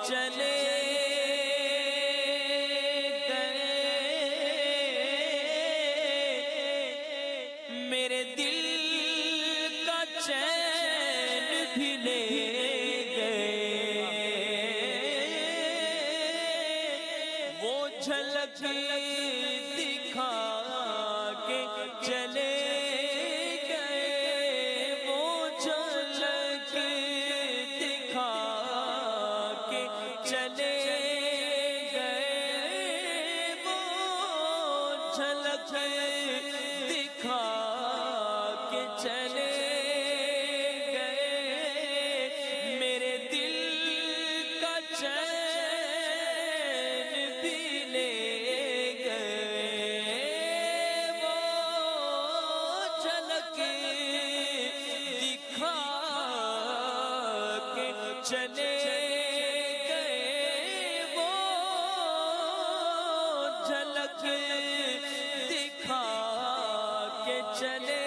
چلے میرے دل کا چین بھی لے گئے، وہ جھلک دکھا کے چلے گئے، وہ جھلک دکھا کے چلے گئے، وہ جھلک دکھا کے چلے گئے، میرے دل کا چین بھی لے گئے، وہ جھلک دکھا کے چلے گئے، وہ جھلک دکھا کے چلے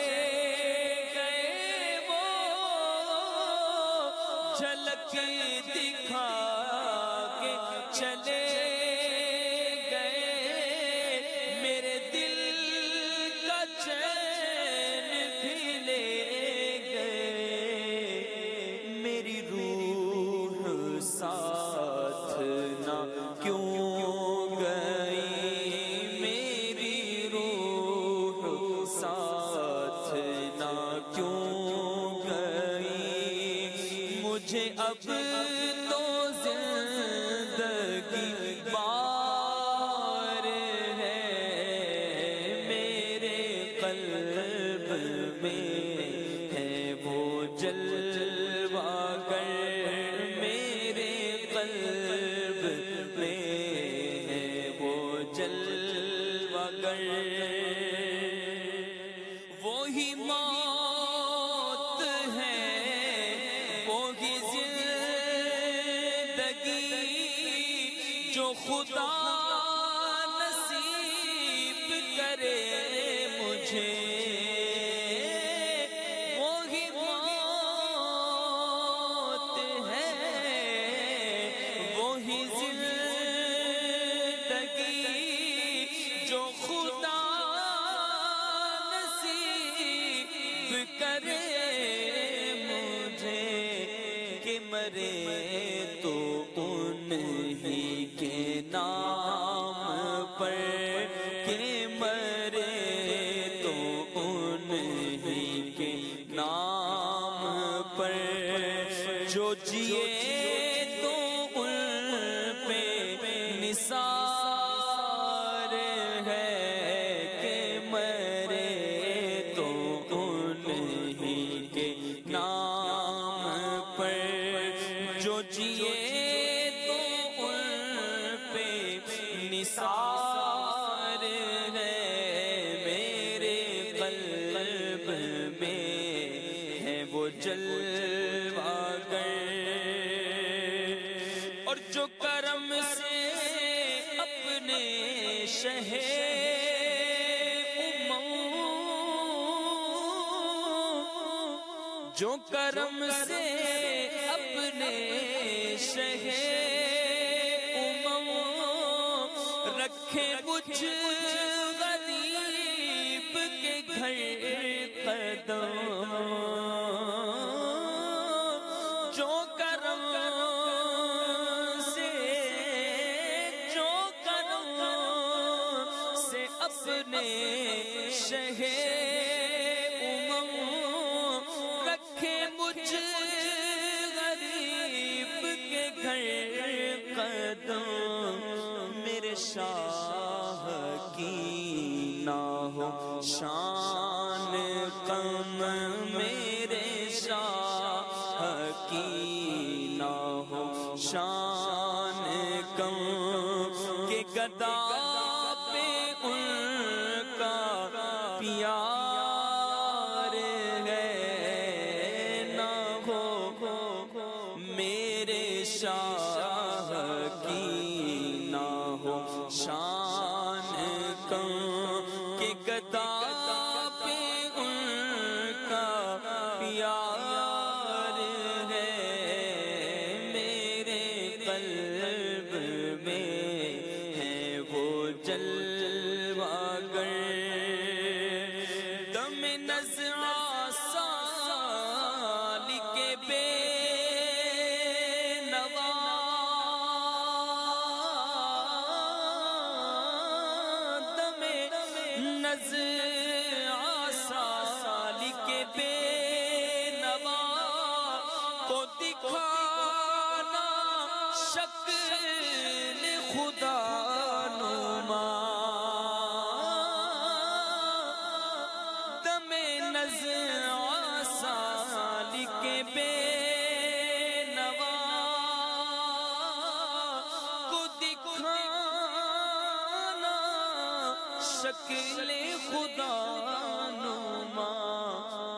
گئے، وہ جھلک دکھا کے چلے گئے، میرے دل کا چین بھی لے گئے، میری روح ساتھ نہ کیوں گئی، میری روح ساتھ نہ کیوں گئی، مجھے اب تو زندگی بار ہے، میرے قلب میں ہے وہ جلوہ گر، میرے قلب میں ہے وہ جلوہ گر، وہی موت ہے وہی زندگی، جو خدا نصیب کرے مجھے، وہی موت ہے وہی زندگی، جو خدا نصیب کرے مجھے، کہ مرے تو انہی کے نام پر، کہ مرے تو انہی کے نام پر، جو جیے تو ان پہ نثار ہے، کہ مرے تو انہی کے نام پر، جو جیے تو ان پہ نثار ہے، میرے قلب میں ہے وہ جلوہ گر، اور جو کرم سے اپنے شہ جو کرم سے اپنے شہ رکھے کچھ غریب کے گھر قدم، جو کرم سے اپنے شہ رکھے مجھ غریب کے گھر قدم، میرے شاہ کی نہ ہو شان کم، میرے شاہ کی نہ ہو شان کم، کہ گدا پہ ان کا پیار ہے، نہ ہو میرے شاہ کی نہ ہو شان کم، کہ گدا پہ ان کا پیار ہے، میرے قلب نظر آسالی کے بے نوا کو دکھانا شکل خدا نما دم نظر آسالی کے بے نوا کو دکھانا شکل خدا نما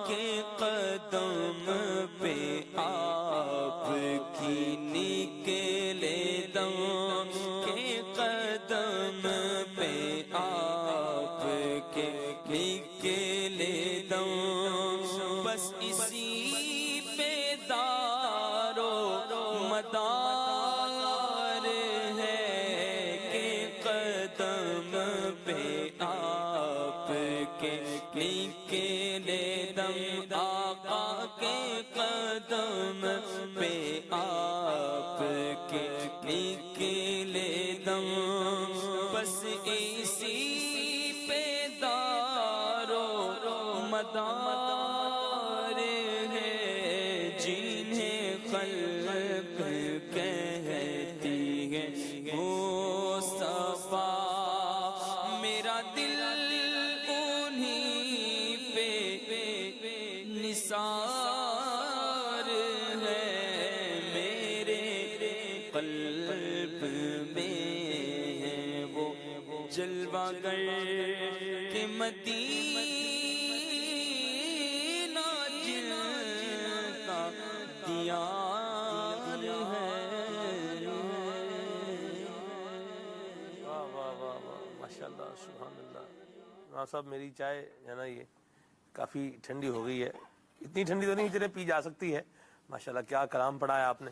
کے قدم پہ آپ کی نکلے دم کے قدم پہ آپ کے نکلے دم بس اسی پہ دار و مدار ہے کہ قدم پہ آپ کے نکلے دم آقا کے قدم پہ آپ کے نکلے دم بس اسی پہ دار و مدار ہے جنہیں خلق کہتی ہے مصطفیٰ میرا دل انہیں پہ نثار ہے میرے قلب میں ہے وہ جلوہ گر کہ مدینہ جن کا دیار ہے۔ واہ واہ واہ واہ ماشاءاللہ سبحان اللہ۔ ہاں صاحب میری چائے ہے نا یہ کافی ٹھنڈی ہو گئی ہے، اتنی ٹھنڈی تو نہیں جتنے پی جا سکتی ہے۔ ماشاءاللہ کیا کلام پڑھا ہے آپ نے،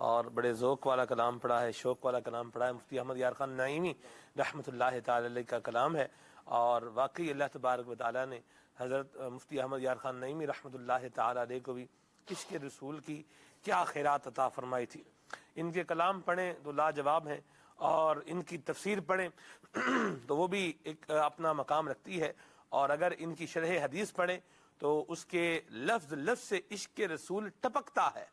اور بڑے ذوق والا کلام پڑھا ہے، شوق والا کلام پڑھا ہے۔ مفتی احمد یار خان نعیمی رحمۃ اللہ تعالی علیہ کا کلام ہے، اور واقعی اللہ تبارک و تعالیٰ نے حضرت مفتی احمد یار خان نعیمی رحمۃ اللہ تعالی علیہ کو بھی عشق رسول کی کیا خیرات عطا فرمائی تھی۔ ان کے کلام پڑھیں تو لاجواب ہیں، اور ان کی تفسیر پڑھیں تو وہ بھی ایک اپنا مقام رکھتی ہے، اور اگر ان کی شرح حدیث پڑھیں تو اس کے لفظ لفظ سے عشق رسول ٹپکتا ہے۔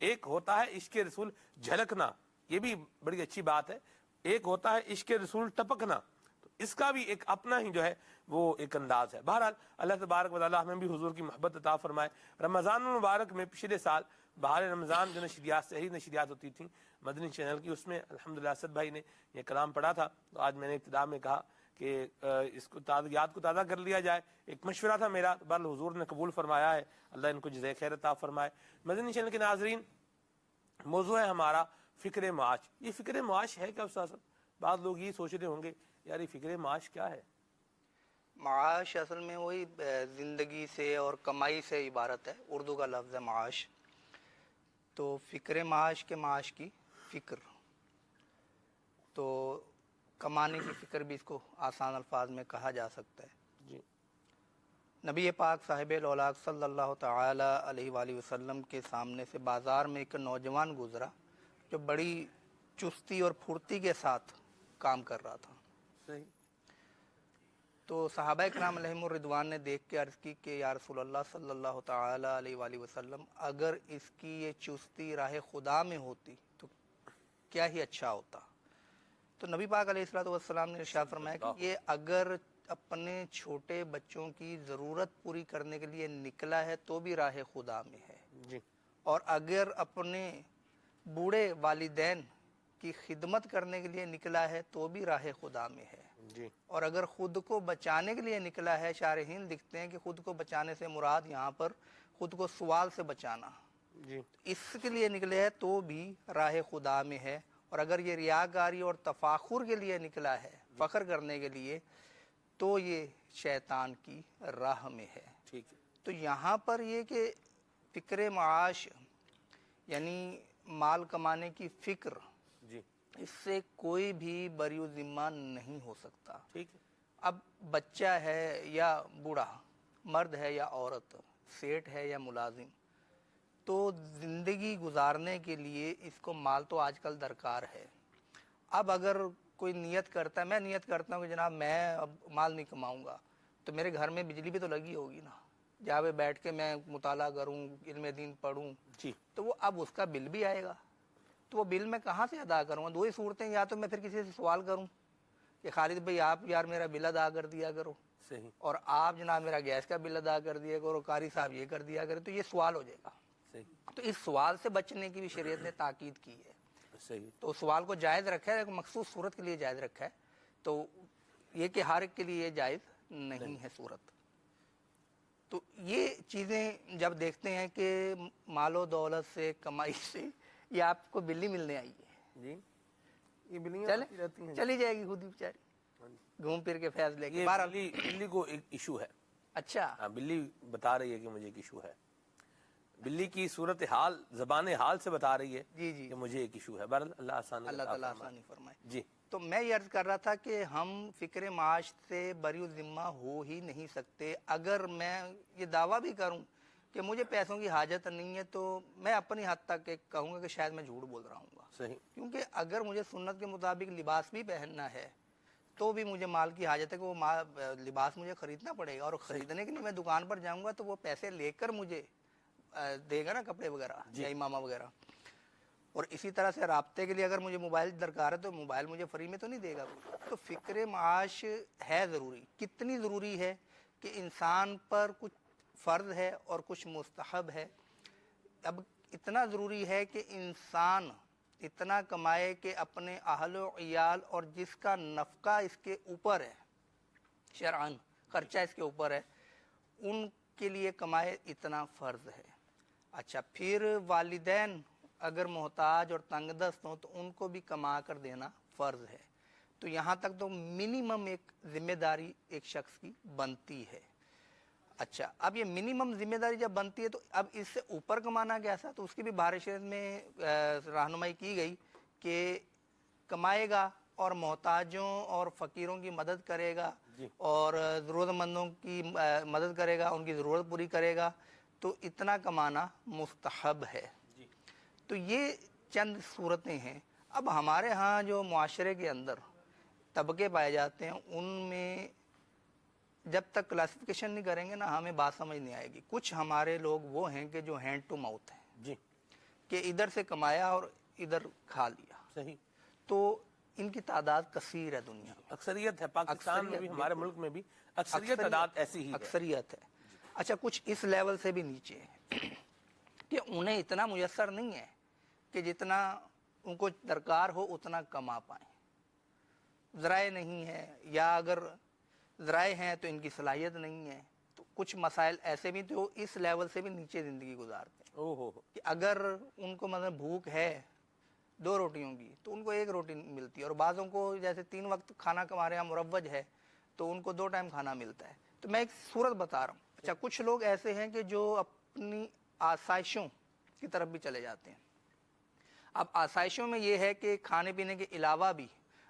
ایک ہوتا ہے عشق رسول جھلکنا، یہ بھی بڑی اچھی بات ہے، ایک ہوتا ہے عشق رسول ٹپکنا، تو اس کا بھی ایک اپنا ہی جو ہے وہ ایک انداز ہے۔ بہرحال اللہ تبارک و تعالیٰ ہمیں بھی حضور کی محبت عطا فرمائے۔ رمضان المبارک میں پچھلے سال بہار رمضان جو نشریات صحیح نشریات ہوتی تھیں مدنی چینل کی، اس میں الحمدللہ اسد بھائی نے یہ کلام پڑھا تھا، تو آج میں نے ابتدا میں کہا کہ اس کو یاد کو تازہ کر لیا جائے۔ ایک مشورہ تھا میرا، بہرحال حضور نے قبول فرمایا ہے، اللہ ان کو جزائے خیر عطا فرمائے۔ مدنی چینل کے ناظرین، موضوع ہے ہمارا فکر معاش۔ یہ فکر معاش ہے کیا استاد صاحب؟ بعض لوگ یہ سوچ رہے ہوں گے یار یہ فکر معاش کیا ہے؟ معاش اصل میں وہی زندگی سے اور کمائی سے عبارت ہے، اردو کا لفظ ہے معاش۔ تو فکر معاش کے معاش کی فکر، تو کمانے کی فکر بھی اس کو آسان الفاظ میں کہا جا سکتا ہے۔ جی نبی پاک صاحب الاولاق صلی اللہ تعالی علیہ وآلہ وسلم کے سامنے سے بازار میں ایک نوجوان گزرا جو بڑی چستی اور پھرتی کے ساتھ کام کر رہا تھا۔ صحیح۔ تو صحابہ کرام علیہم الرضوان نے دیکھ کے عرض کی کہ یا رسول اللہ صلی اللہ تعالی علیہ وآلہ وسلم، اگر اس کی یہ چستی راہ خدا میں ہوتی تو کیا ہی اچھا ہوتا۔ تو نبی پاک علیہ الصلوۃ والسلام نے ارشاد فرمایا کہ یہ اگر اپنے چھوٹے بچوں کی ضرورت پوری کرنے کے لیے نکلا ہے تو بھی راہ خدا میں ہے، جی، اور اگر اپنے بوڑھے والدین کی خدمت کرنے کے لیے نکلا ہے تو بھی راہ خدا میں ہے، جی، اور اگر خود کو بچانے کے لیے نکلا ہے، شارحین لکھتے ہیں کہ خود کو بچانے سے مراد یہاں پر خود کو سوال سے بچانا، جی، اس کے لیے نکلے ہے تو بھی راہ خدا میں ہے، اور اگر یہ ریاکاری اور تفاخر کے لیے نکلا ہے، فخر کرنے کے لیے، تو یہ شیطان کی راہ میں ہے۔ ٹھیک ہے۔ تو یہاں پر یہ کہ فکر معاش یعنی مال کمانے کی فکر، جی، اس سے کوئی بھی بری و ذمہ نہیں ہو سکتا۔ ٹھیک ہے۔ اب بچہ ہے یا بوڑھا، مرد ہے یا عورت، سیٹ ہے یا ملازم، تو زندگی گزارنے کے لیے اس کو مال تو آج کل درکار ہے۔ اب اگر کوئی نیت کرتا ہے، میں نیت کرتا ہوں کہ جناب میں اب مال نہیں کماؤں گا، تو میرے گھر میں بجلی بھی تو لگی ہوگی نا، جہاں پہ بیٹھ کے میں مطالعہ کروں، علم دین پڑھوں، جی تو وہ اب اس کا بل بھی آئے گا، تو وہ بل میں کہاں سے ادا کروں گا؟ دو ہی صورتیں، یا تو میں پھر کسی سے سوال کروں کہ خالد بھائی آپ یار میرا بل ادا کر دیا کرو، صحیح اور آپ جناب میرا گیس کا بل ادا کر دیا کرو، قاری صاحب یہ کر دیا کرے، تو یہ سوال ہو جائے گا۔ صحیح تو اس سوال سے بچنے کی بھی شریعت نے تاکید کی ہے، صحیح تو اس سوال کو جائز رکھا ہے، ایک مخصوص صورت کے لیے جائز رکھا ہے، تو یہ کہ ہر ایک کے لیے یہ جائز نہیں ہے صورت۔ تو یہ چیزیں جب دیکھتے ہیں کہ مال و دولت سے، کمائی سے یہ آپ کو بلی ملنے آئی ہے، جی، یہ بلیاں چلے آتی رہتی ہیں۔ چلی جائے گی خود ہی بیچاری گھوم پھر کے فیض لے کے۔ یہ بہرحال بلی کو ایک ایشو ہے، اچھا ہاں بلی بتا رہی ہے کہ مجھے ایک ایشو ہے، بلی کی صورت حال زبان حال سے بتا رہی ہے جی جی، کہ مجھے ایک ایشو ہے۔ بہرحال اللہ آسانی اللہ عطا تعالیٰ فرمائے۔ آسانی فرمائے۔ جی تو میں یہ عرض کر رہا تھا کہ ہم فکر معاش سے بری الذمہ ہو ہی نہیں سکتے۔ اگر میں یہ دعویٰ بھی کروں کہ مجھے پیسوں کی حاجت نہیں ہے، تو میں اپنی حد تک ایک کہوں گا کہ شاید میں جھوٹ بول رہا ہوں گا، صحیح کیونکہ اگر مجھے سنت کے مطابق لباس بھی پہننا ہے تو بھی مجھے مال کی حاجت ہے کہ وہ لباس مجھے خریدنا پڑے گا، اور خریدنے کے لیے میں دکان پر جاؤں گا تو وہ پیسے لے کر مجھے دے گا نا کپڑے وغیرہ یا امامہ وغیرہ۔ اور اسی طرح سے رابطے کے لیے اگر مجھے موبائل درکار ہے تو موبائل مجھے فری میں تو نہیں دے گا۔ تو فکر معاش ہے ضروری، کتنی ضروری ہے کہ انسان پر کچھ فرض ہے اور کچھ مستحب ہے۔ اب اتنا ضروری ہے کہ انسان اتنا کمائے کہ اپنے اہل و عیال اور جس کا نفقہ اس کے اوپر ہے، شرعاً خرچہ اس کے اوپر ہے، ان کے لیے کمائے، اتنا فرض ہے۔ اچھا، پھر والدین اگر محتاج اور تنگ دست ہوں تو ان کو بھی کما کر دینا فرض ہے۔ تو یہاں تک تو منیمم ایک ذمہ داری ایک شخص کی بنتی ہے۔ اچھا، اب یہ منیمم ذمہ داری جب بنتی ہے تو اب اس سے اوپر کمانا کیسا؟ تو اس کی بھی بارش شریعت میں رہنمائی کی گئی کہ کمائے گا اور محتاجوں اور فقیروں کی مدد کرے گا اور ضرورت مندوں کی مدد کرے گا، ان کی ضرورت پوری کرے گا، تو اتنا کمانا مستحب ہے۔ تو یہ چند صورتیں ہیں۔ اب ہمارے ہاں جو معاشرے کے اندر طبقے پائے جاتے ہیں، ان میں جب تک کلاسیفیکیشن نہیں کریں گے نا ہمیں بات سمجھ نہیں آئے گی۔ کچھ ہمارے لوگ وہ ہیں کہ جو ہینڈ ٹو ماؤتھ ہیں، جی کہ ادھر سے کمایا اور ادھر کھا لیا، صحیح، تو ان کی تعداد کثیر ہے دنیا میں، اکثریت ہے پاکستان میں بھی، ہمارے ملک میں بھی اکثریت تعداد ایسی ہی ہے۔ اکثریت ہے۔ اچھا، کچھ اس لیول سے بھی نیچے ہیں کہ انہیں اتنا میسر نہیں ہے کہ جتنا ان کو درکار ہو اتنا کما پائیں، ذرائع نہیں ہے، یا اگر ذرائع ہیں تو ان کی صلاحیت نہیں ہے۔ تو کچھ مسائل ایسے بھی تو اس لیول سے بھی نیچے زندگی گزارتے ہیں کہ اگر ان کو مطلب بھوک ہے 2 روٹیوں کی تو ان کو 1 روٹی ملتی ہے، اور بعضوں کو جیسے 3 وقت کھانا ہمارے یہاں مروج ہے تو ان کو 2 ٹائم کھانا ملتا ہے۔ تو میں ایک صورت بتا رہا ہوں۔ اچھا، کچھ لوگ ایسے ہیں کہ جو اپنی آسائشوں کی طرف بھی چلے جاتے ہیں۔ اب آسائشوں میں یہ ہے کہ کھانے پینے کے علاوہ بھی،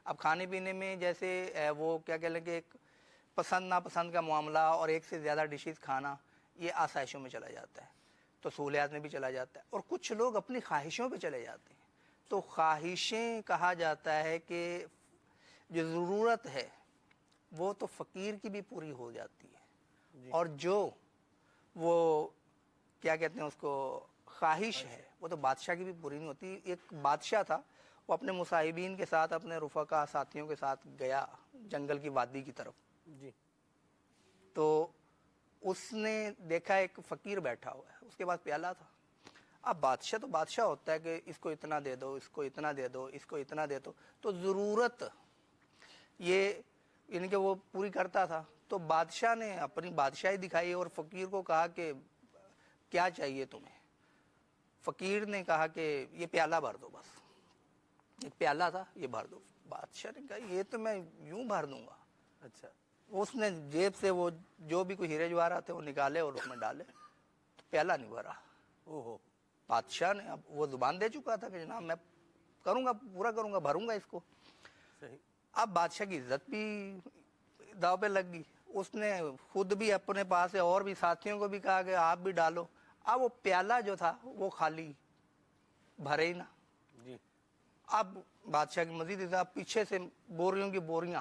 اب کھانے پینے میں جیسے وہ کیا کہہ لیں کہ ایک پسند ناپسند کا معاملہ اور ایک سے زیادہ ڈشز کھانا، یہ آسائشوں میں چلا جاتا ہے، تو سہولیات میں بھی چلا جاتا ہے۔ اور کچھ لوگ اپنی خواہشوں پہ چلے جاتے ہیں، تو خواہشیں کہا جاتا ہے کہ جو ضرورت ہے وہ تو فقیر کی بھی پوری ہو جاتی ہے، اور جو وہ کیا کہتے ہیں اس کو خواہش ہے وہ تو بادشاہ کی بھی پوری نہیں ہوتی۔ ایک بادشاہ تھا، وہ اپنے مصاحبین کے ساتھ، اپنے رفقا ساتھیوں کے ساتھ گیا جنگل کی وادی کی طرف، جی تو اس نے دیکھا ایک فقیر بیٹھا ہوا ہے، اس کے پاس پیالہ تھا۔ اب بادشاہ تو بادشاہ ہوتا ہے کہ اس کو اتنا دے دو، اس کو اتنا دے دو، اس کو اتنا دے دو، تو ضرورت یہ یعنی کہ وہ پوری کرتا تھا۔ تو بادشاہ نے اپنی بادشاہی دکھائی اور فقیر کو کہا کہ کیا چاہیے تمہیں؟ فقیر نے کہا کہ یہ پیالہ بھر دو، بس ایک پیالہ تھا، یہ بھر دو۔ بادشاہ نے کہا یہ تو میں یوں بھر دوں گا۔ اچھا، اس نے جیب سے وہ جو بھی کوئی ہیرے جواہرات تھے وہ نکالے اور اس میں ڈالے، تو پیالہ نہیں بھرا۔ بادشاہ نے، اب وہ زبان دے چکا تھا کہ جناب میں کروں گا، پورا کروں گا، بھروں گا اس کو۔ صحیح، اب بادشاہ کی عزت بھی داؤ پہ لگ گئی، اس نے خود بھی اپنے پاس سے اور بھی ساتھیوں کو بھی کہا کہ آپ بھی ڈالو۔ اب وہ پیالہ جو تھا وہ خالی، بھرے ہی نہ۔ جی اب بادشاہ کی مزید عزت، پیچھے سے بوریوں کی بوریاں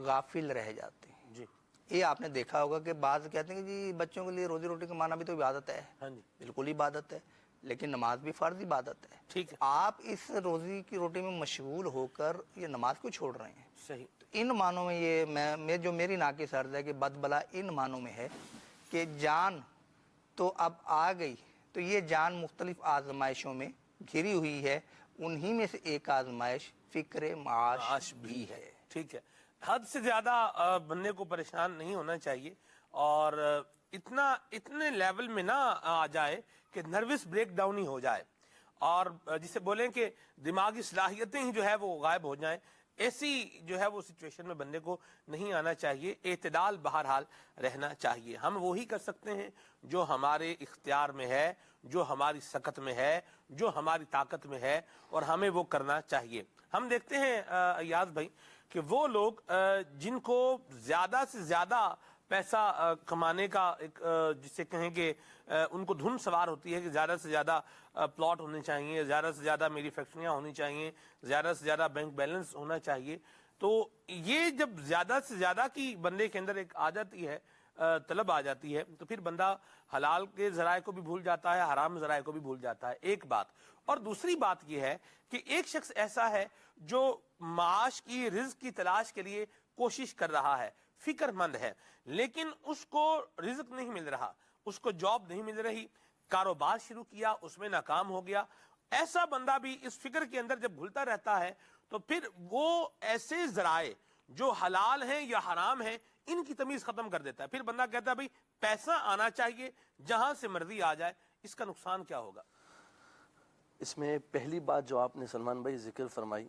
غافل رہ جاتے ہیں۔ جی یہ آپ نے دیکھا ہوگا کہ بعض کہتے ہیں کہ جی بچوں کے لیے روزی روٹی کمانا بھی تو عبادت ہے، ہاں جی بالکل عبادت ہے، لیکن نماز بھی فرض عبادت ہے۔ ٹھیک ہے آپ اس روزی کی روٹی میں مشغول ہو کر یہ نماز کو چھوڑ رہے ہیں۔ صحیح ان معنوں میں یہ میں جو میری ناقص عرض ہے کہ بد بلا ان معنوں میں ہے کہ جان تو اب آ گئی، تو یہ جان مختلف آزمائشوں میں گھری ہوئی ہے، انہی میں سے ایک آزمائش فکر معاش بھی ہے۔ ٹھیک ہے، حد سے زیادہ بندے کو پریشان نہیں ہونا چاہیے، اور اتنے لیول میں نہ آ جائے کہ نروس بریک ڈاؤن ہی ہو جائے، اور جسے بولیں کہ دماغی صلاحیتیں ہی جو ہے وہ غائب ہو جائیں، ایسی جو ہے وہ سچویشن میں بندے کو نہیں آنا چاہیے۔ اعتدال بہرحال رہنا چاہیے۔ ہم وہی کر سکتے ہیں جو ہمارے اختیار میں ہے، جو ہماری سکت میں ہے، جو ہماری طاقت میں ہے، اور ہمیں وہ کرنا چاہیے۔ ہم دیکھتے ہیں ایاز بھائی کہ وہ لوگ جن کو زیادہ سے زیادہ پیسہ کمانے کا ایک جسے کہیں کہ ان کو دھن سوار ہوتی ہے کہ زیادہ سے زیادہ پلاٹ ہونے چاہیے، زیادہ سے زیادہ میری فیکٹریاں ہونی چاہیے، زیادہ سے زیادہ بینک بیلنس ہونا چاہیے، تو یہ جب زیادہ سے زیادہ کی بندے کے اندر ایک آ جاتی ہے، طلب آ جاتی ہے، تو پھر بندہ حلال کے ذرائع کو بھی بھول جاتا ہے، حرام ذرائع کو بھی بھول جاتا ہے، ایک بات۔ اور دوسری بات یہ ہے کہ ایک شخص ایسا ہے جو معاش کی، رزق کی تلاش کے لیے کوشش کر رہا ہے، فکر مند ہے، لیکن اس کو رزق نہیں مل رہا، اس کو جاب نہیں مل رہی، کاروبار شروع کیا اس میں ناکام ہو گیا۔ ایسا بندہ بھی اس فکر کے اندر جب گھلتا رہتا ہے تو پھر وہ ایسے ذرائع جو حلال ہیں یا حرام ہیں ان کی تمیز ختم کر دیتا ہے۔ پھر بندہ کہتا ہے بھئی پیسہ آنا چاہیے، جہاں سے مرضی آ جائے۔ اس کا نقصان کیا ہوگا؟ اس میں پہلی بات جو آپ نے سلمان بھائی ذکر فرمائی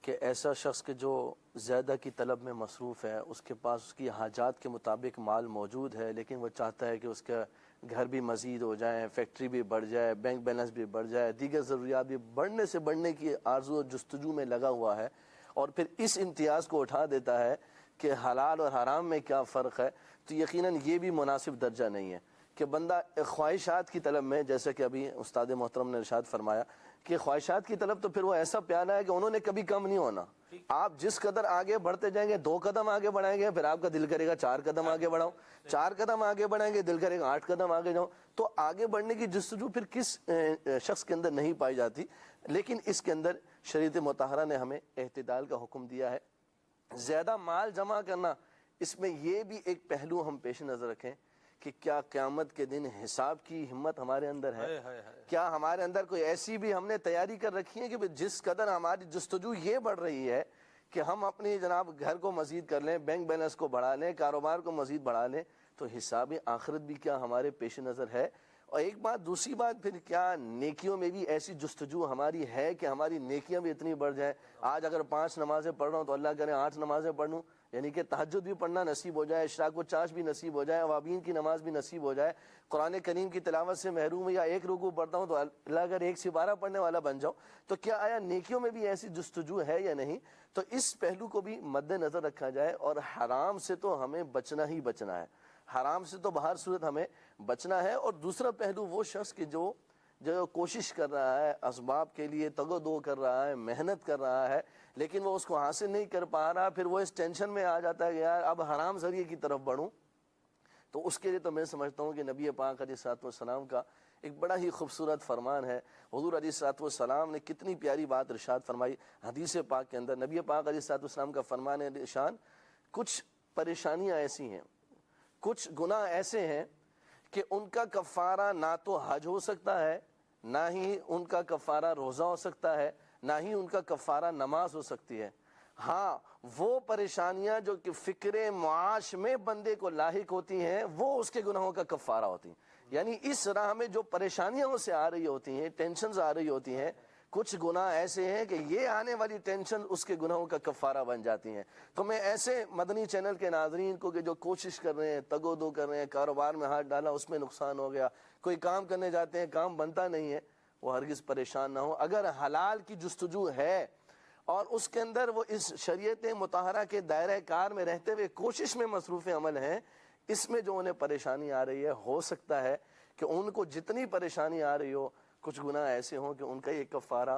کہ ایسا شخص کہ جو زیادہ کی طلب میں مصروف ہے، اس کے پاس اس کی حاجات کے مطابق مال موجود ہے، لیکن وہ چاہتا ہے کہ اس کا گھر بھی مزید ہو جائے، فیکٹری بھی بڑھ جائے، بینک بیلنس بھی بڑھ جائے، دیگر ضروریات بھی بڑھنے سے بڑھنے کی آرزو و جستجو میں لگا ہوا ہے، اور پھر اس امتیاز کو اٹھا دیتا ہے کہ حلال اور حرام میں کیا فرق ہے، تو یقیناً یہ بھی مناسب درجہ نہیں ہے کہ بندہ خواہشات کی طلب میں، جیسے کہ ابھی استاد محترم نے ارشاد فرمایا کہ خواہشات کی طلب تو پھر وہ ایسا پیارا ہے کہ انہوں نے کبھی کم نہیں ہونا۔ آپ جس قدر آگے بڑھتے جائیں گے، 2 قدم آگے بڑھائیں گے، پھر آپ کا دل کرے گا 4 قدم آگے بڑھاؤں، 4 قدم آگے بڑھائیں گے، دل کرے گا 8 قدم آگے جاؤں۔ تو آگے بڑھنے کی جستجو پھر کس شخص کے اندر نہیں پائی جاتی؟ لیکن اس کے اندر شریعت مطہرہ نے ہمیں اعتدال کا حکم دیا ہے۔ زیادہ مال جمع کرنا، اس میں یہ بھی ایک پہلو ہم پیش نظر رکھیں کہ کیا قیامت کے دن حساب کی ہمت ہمارے اندر ہے؟ کیا ہمارے اندر کوئی ایسی بھی ہم نے تیاری کر رکھی ہے کہ جس قدر ہماری جستجو یہ بڑھ رہی ہے کہ ہم اپنی جناب گھر کو مزید کر لیں، بینک بیلنس کو بڑھا لیں، کاروبار کو مزید بڑھا لیں، تو حساب آخرت بھی کیا ہمارے پیش نظر ہے؟ اور ایک بات، دوسری بات، پھر کیا نیکیوں میں بھی ایسی جستجو ہماری ہے کہ ہماری نیکیاں بھی اتنی بڑھ جائیں؟ آج اگر 5 نمازیں پڑھ رہا ہوں تو اللہ کرے 8 نمازیں پڑھ لوں، یعنی کہ تہجد بھی پڑھنا نصیب ہو جائے، اشراق و چاش بھی نصیب ہو جائے، اوابین کی نماز بھی نصیب ہو جائے، قرآن کریم کی تلاوت سے محروم یا 1 رکوع پڑھتا ہوں تو اللہ اگر 1 سپارہ پڑھنے والا بن جاؤں، تو کیا آیا نیکیوں میں بھی ایسی جستجو ہے یا نہیں؟ تو اس پہلو کو بھی مد نظر رکھا جائے، اور حرام سے تو ہمیں بچنا ہی بچنا ہے، حرام سے تو بہر صورت ہمیں بچنا ہے۔ اور دوسرا پہلو، وہ شخص کہ جو کوشش کر رہا ہے، اسباب کے لیے تگ و دو کر رہا ہے، محنت کر رہا ہے، لیکن وہ اس کو حاصل نہیں کر پا رہا، پھر وہ اس ٹینشن میں آ جاتا ہے کہ یار اب حرام ذریعے کی طرف بڑھوں، تو اس کے لیے تو میں سمجھتا ہوں کہ نبی پاک علیہ الصلوۃ والسلام کا ایک بڑا ہی خوبصورت فرمان ہے۔ حضور علیہ الصلوۃ والسلام نے کتنی پیاری بات ارشاد فرمائی حدیث پاک کے اندر۔ نبی پاک علیہ الصلوۃ والسلام کا فرمان ہے شان، کچھ پریشانیاں ایسی ہیں، کچھ گناہ ایسے ہیں کہ ان کا کفارہ نہ تو حج ہو سکتا ہے، نہ ہی ان کا کفارہ روزہ ہو سکتا ہے، نہ ہی ان کا کفارہ نماز ہو سکتی ہے۔ ہاں، وہ پریشانیاں جو کہ فکر معاش میں بندے کو لاحق ہوتی ہیں، وہ اس کے گناہوں کا کفارہ ہوتی ہیں۔ یعنی اس راہ میں جو پریشانیاں اسے آ رہی ہوتی ہیں، ٹینشنز آ رہی ہوتی ہیں، کچھ گناہ ایسے ہیں کہ یہ آنے والی ٹینشن اس کے گناہوں کا کفارہ بن جاتی ہیں۔ تو میں ایسے مدنی چینل کے ناظرین کو کہ جو کوشش کر رہے ہیں، تگ و دو کر رہے ہیں، کاروبار میں ہاتھ ڈالا اس میں نقصان ہو گیا، کوئی کام کرنے جاتے ہیں کام بنتا نہیں ہے، وہ ہرگز پریشان نہ ہو۔ اگر حلال کی جستجو ہے اور اس کے اندر وہ اس شریعت مطہرہ کے دائرہ کار میں رہتے ہوئے کوشش میں مصروف عمل ہیں، اس میں جو انہیں پریشانی آ رہی ہے، ہو سکتا ہے کہ ان کو جتنی پریشانی آ رہی ہو، کچھ گناہ ایسے ہوں کہ ان کا یہ کفارہ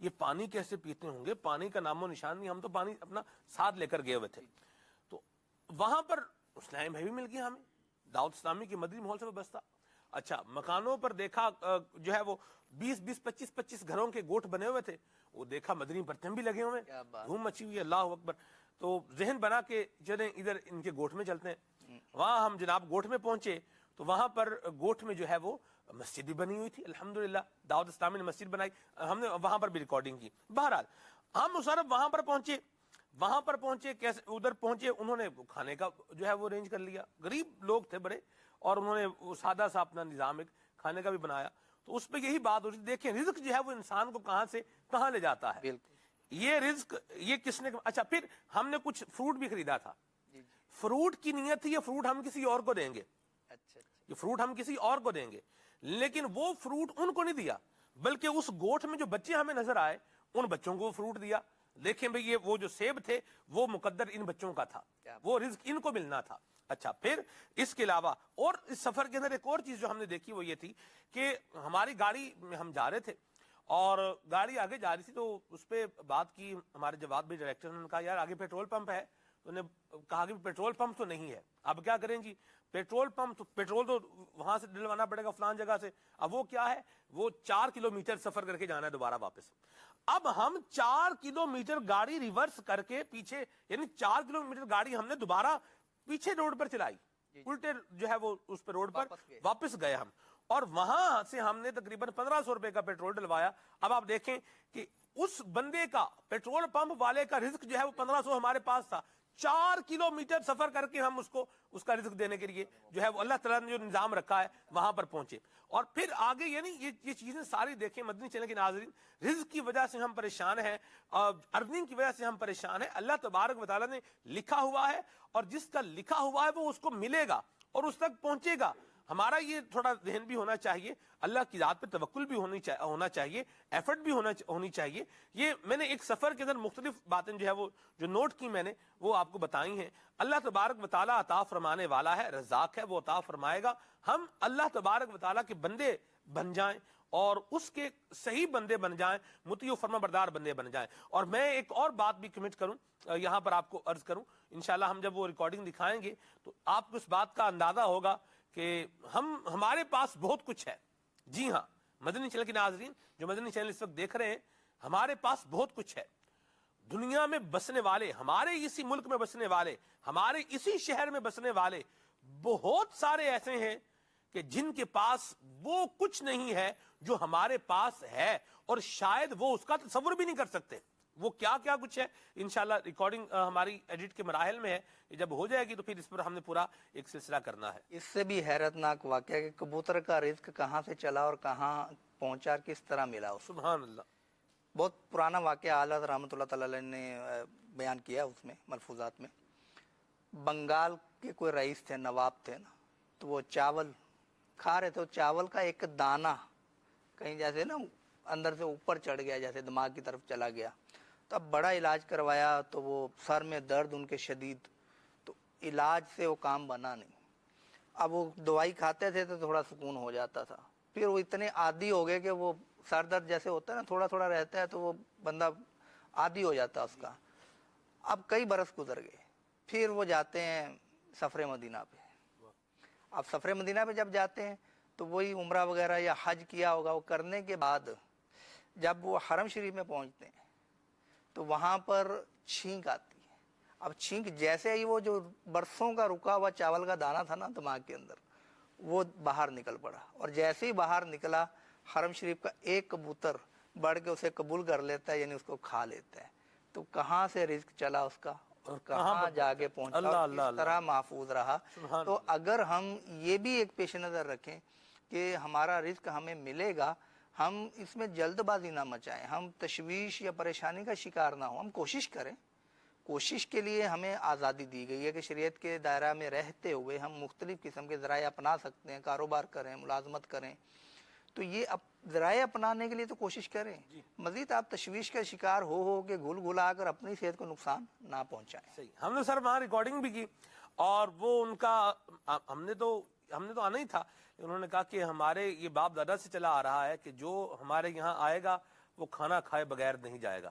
یہ پانی کیسے پیتے ہوں گے, پانی کا نام و نشان نہیں, ہم تو پانی اپنا ساتھ لے کر گئے ہوئے تھے. تو وہاں پر اسلام بھی مل گیا ہمیں, دعوت اسلامی کی مدنی ماحول سے وابستہ. اچھا, مکانوں پر دیکھا جو ہے وہ 20 25 گھروں کے گوٹھ بنے ہوئے تھے, وہ دیکھا مدنی پرچم بھی لگے ہوئے ہیں, دھوم مچی ہوئی ہے, اللہ اکبر. تو ذہن بنا کہ چلیں ادھر ان کے گوٹھ میں چلتے ہیں. وہاں ہم جناب گوٹھ میں پہنچے تو وہاں پر گوٹھ میں جو ہے وہ مسجد بھی بنی ہوئی تھی, الحمدللہ دعوت اسلامی نے مسجد بنائی, ہم نے وہاں پر بھی ریکارڈنگ کی. بہرحال ہم مشرف وہاں پر پہنچے کیسے ادھر پہنچے, انہوں نے کھانے کا جو ہے وہ ارینج کر لیا, غریب لوگ تھے بڑے, اور انہوں نے وہ سادہ سا اپنا نظام ایک کھانے کا بھی بنایا. تو اس پہ یہی بات ہو رہی تھی, دیکھیں رزق جو ہے وہ انسان کو کہاں سے کہاں لے جاتا ہے. بالکل. یہ رزق یہ کس نے, اچھا پھر ہم نے کچھ فروٹ بھی خریدا تھا. فروٹ کی نیت تھی یہ فروٹ ہم کسی اور کو دیں گے, اچھا یہ فروٹ ہم کسی اور کو دیں گے, لیکن وہ فروٹ ان کو نہیں دیا, بلکہ اس گوٹھ میں جو بچے ہمیں نظر آئے ان بچوں کو وہ فروٹ دیا. دیکھیں بھئی یہ وہ جو سیب تھے وہ مقدر ان بچوں کا تھا, وہ رزق ان کو ملنا تھا. اچھا پھر اس کے علاوہ اور اس سفر کے اندر ایک اور چیز جو ہم نے دیکھی وہ یہ تھی کہ ہماری گاڑی میں ہم جا رہے تھے اور گاڑی آگے جا رہی تھی, تو اس پہ بات کی ہمارے جواد بھائی ڈائریکٹر نے کہا یار آگے پیٹرول پمپ ہے, تو انہوں نے کہا کہ پیٹرول پمپ تو نہیں ہے, اب کیا کریں جی, پیٹرول پمپ تو پیٹرول تو وہاں سے ڈلوانا پڑے گا فلان جگہ سے, اب وہ کیا ہے, وہ 4 کلومیٹر سفر کر کے جانا ہے دوبارہ واپس. اب ہم 4 کلومیٹر گاڑی ریورس کر کے پیچھے, یعنی 4 کلومیٹر گاڑی ہم نے دوبارہ پیچھے روڈ پر چلائی, الٹے جو ہے وہ اس پہ روڈ پر واپس گئے ہم, اور وہاں سے ہم نے تقریباً 1500 روپے کا پیٹرول ڈلوایا. اب آپ دیکھیں کہ اس بندے کا, پیٹرول پمپ والے کا رزق جو ہے وہ 1500 ہمارے پاس تھا, 4 کلومیٹر سفر کر کے ہم اس کو اس کا رزق دینے کے لیے جو ہے وہ اللہ تعالیٰ نے جو نظام رکھا ہے وہاں پر پہنچے. اور پھر آگے یعنی یہ چیزیں ساری دیکھیں مدنی چینل کے ناظرین, رزق کی وجہ سے ہم پریشان ہیں, ارننگ کی وجہ سے ہم پریشان ہیں. اللہ تبارک و تعالیٰ نے لکھا ہوا ہے, اور جس کا لکھا ہوا ہے وہ اس کو ملے گا اور اس تک پہنچے گا. ہمارا یہ تھوڑا ذہن بھی ہونا چاہیے, اللہ کی ذات پہ توکل بھی ہونا چاہیے, ایفرٹ بھی ہونی چاہیے. یہ میں نے ایک سفر کے اندر مختلف باتیں جو ہے وہ جو نوٹ کی میں نے وہ آپ کو بتائی ہیں. اللہ تبارک و تعالیٰ عطا فرمانے والا ہے, رزاق ہے, وہ عطا فرمائے گا. ہم اللہ تبارک و تعالیٰ کے بندے بن جائیں اور اس کے صحیح بندے بن جائیں, مطیع و فرما بردار بندے بن جائیں. اور میں ایک اور بات بھی کمٹ کروں, یہاں پر آپ کو عرض کروں, انشاءاللہ ہم جب وہ ریکارڈنگ دکھائیں گے تو آپ کو اس بات کا اندازہ ہوگا کہ ہمارے پاس بہت کچھ ہے. جی ہاں مدنی چینل کے ناظرین جو مدنی چینل اس وقت دیکھ رہے ہیں, ہمارے پاس بہت کچھ ہے. دنیا میں بسنے والے, ہمارے اسی ملک میں بسنے والے, ہمارے اسی شہر میں بسنے والے بہت سارے ایسے ہیں کہ جن کے پاس وہ کچھ نہیں ہے جو ہمارے پاس ہے, اور شاید وہ اس کا تصور بھی نہیں کر سکتے. وہ کیا کیا کچھ ہے انشاءاللہ ریکارڈنگ ہماری ایڈٹ کے مراحل میں ہے, جب ہو جائے گی تو پھر اس پر ہم نے پورا ایک سلسلہ کرنا ہے. اس سے بھی حیرتناک واقعہ کہ کبوتر کا رزق کہاں سے چلا اور کہاں پہنچا, کس طرح ملا اس کو. سبحان اللہ. بہت پرانا واقعہ اعلیٰ رحمۃ اللہ تعالی نے بیان کیا اس میں ملفوظات میں. بنگال کے کوئی رئیس تھے, نواب تھے نا, تو وہ چاول کھا رہے تھے, چاول کا ایک دانہ کہیں جیسے نا اندر سے اوپر چڑھ گیا, جیسے دماغ کی طرف چلا گیا. تو اب بڑا علاج کروایا تو وہ سر میں درد ان کے شدید, تو علاج سے وہ کام بنا نہیں. اب وہ دوائی کھاتے تھے تو تھوڑا سکون ہو جاتا تھا, پھر وہ اتنے عادی ہو گئے کہ وہ سر درد جیسے ہوتا ہے نا تھوڑا تھوڑا رہتا ہے تو وہ بندہ عادی ہو جاتا ہے اس کا. اب کئی برس گزر گئے, پھر وہ جاتے ہیں سفر مدینہ پہ. اب سفر مدینہ پہ جب جاتے ہیں تو وہی عمرہ وغیرہ یا حج کیا ہوگا, وہ کرنے کے بعد جب وہ حرم شریف میں پہنچتے ہیں تو وہاں پر چھینک آتی ہے. اب چھینک جیسے ہی وہ جو برسوں کا رکا ہوا چاول کا دانہ تھا نا دماغ کے اندر, وہ باہر نکل پڑا, اور جیسے ہی باہر نکلا حرم شریف کا ایک کبوتر بڑھ کے اسے قبول کر لیتا ہے, یعنی اس کو کھا لیتا ہے. تو کہاں سے رزق چلا اس کا اور کہاں جا کے پہنچا, اور کس طرح محفوظ رہا. تو اگر ہم یہ بھی ایک پیش نظر رکھیں کہ ہمارا رزق ہمیں ملے گا, ہم اس میں جلد بازی نہ مچائیں, ہم تشویش یا پریشانی کا شکار نہ ہوں, ہم کوشش کریں. کوشش کے لیے ہمیں آزادی دی گئی ہے کہ شریعت کے دائرہ میں رہتے ہوئے ہم مختلف قسم کے ذرائع اپنا سکتے ہیں, کاروبار کریں, ملازمت کریں. تو یہ ذرائع اپنانے کے لیے تو کوشش کریں. مزید آپ تشویش کا شکار ہو کے گھل گھلا کر اپنی صحت کو نقصان نہ پہنچائیں. صحیح. ہم نے سر وہاں ریکارڈنگ بھی کی, اور وہ ان کا ہم نے تو آنا ہی تھا. انہوں نے کہا کہ ہمارے یہ باپ دادا سے چلا آ رہا ہے کہ جو ہمارے یہاں آئے گا وہ کھانا کھائے بغیر نہیں جائے گا.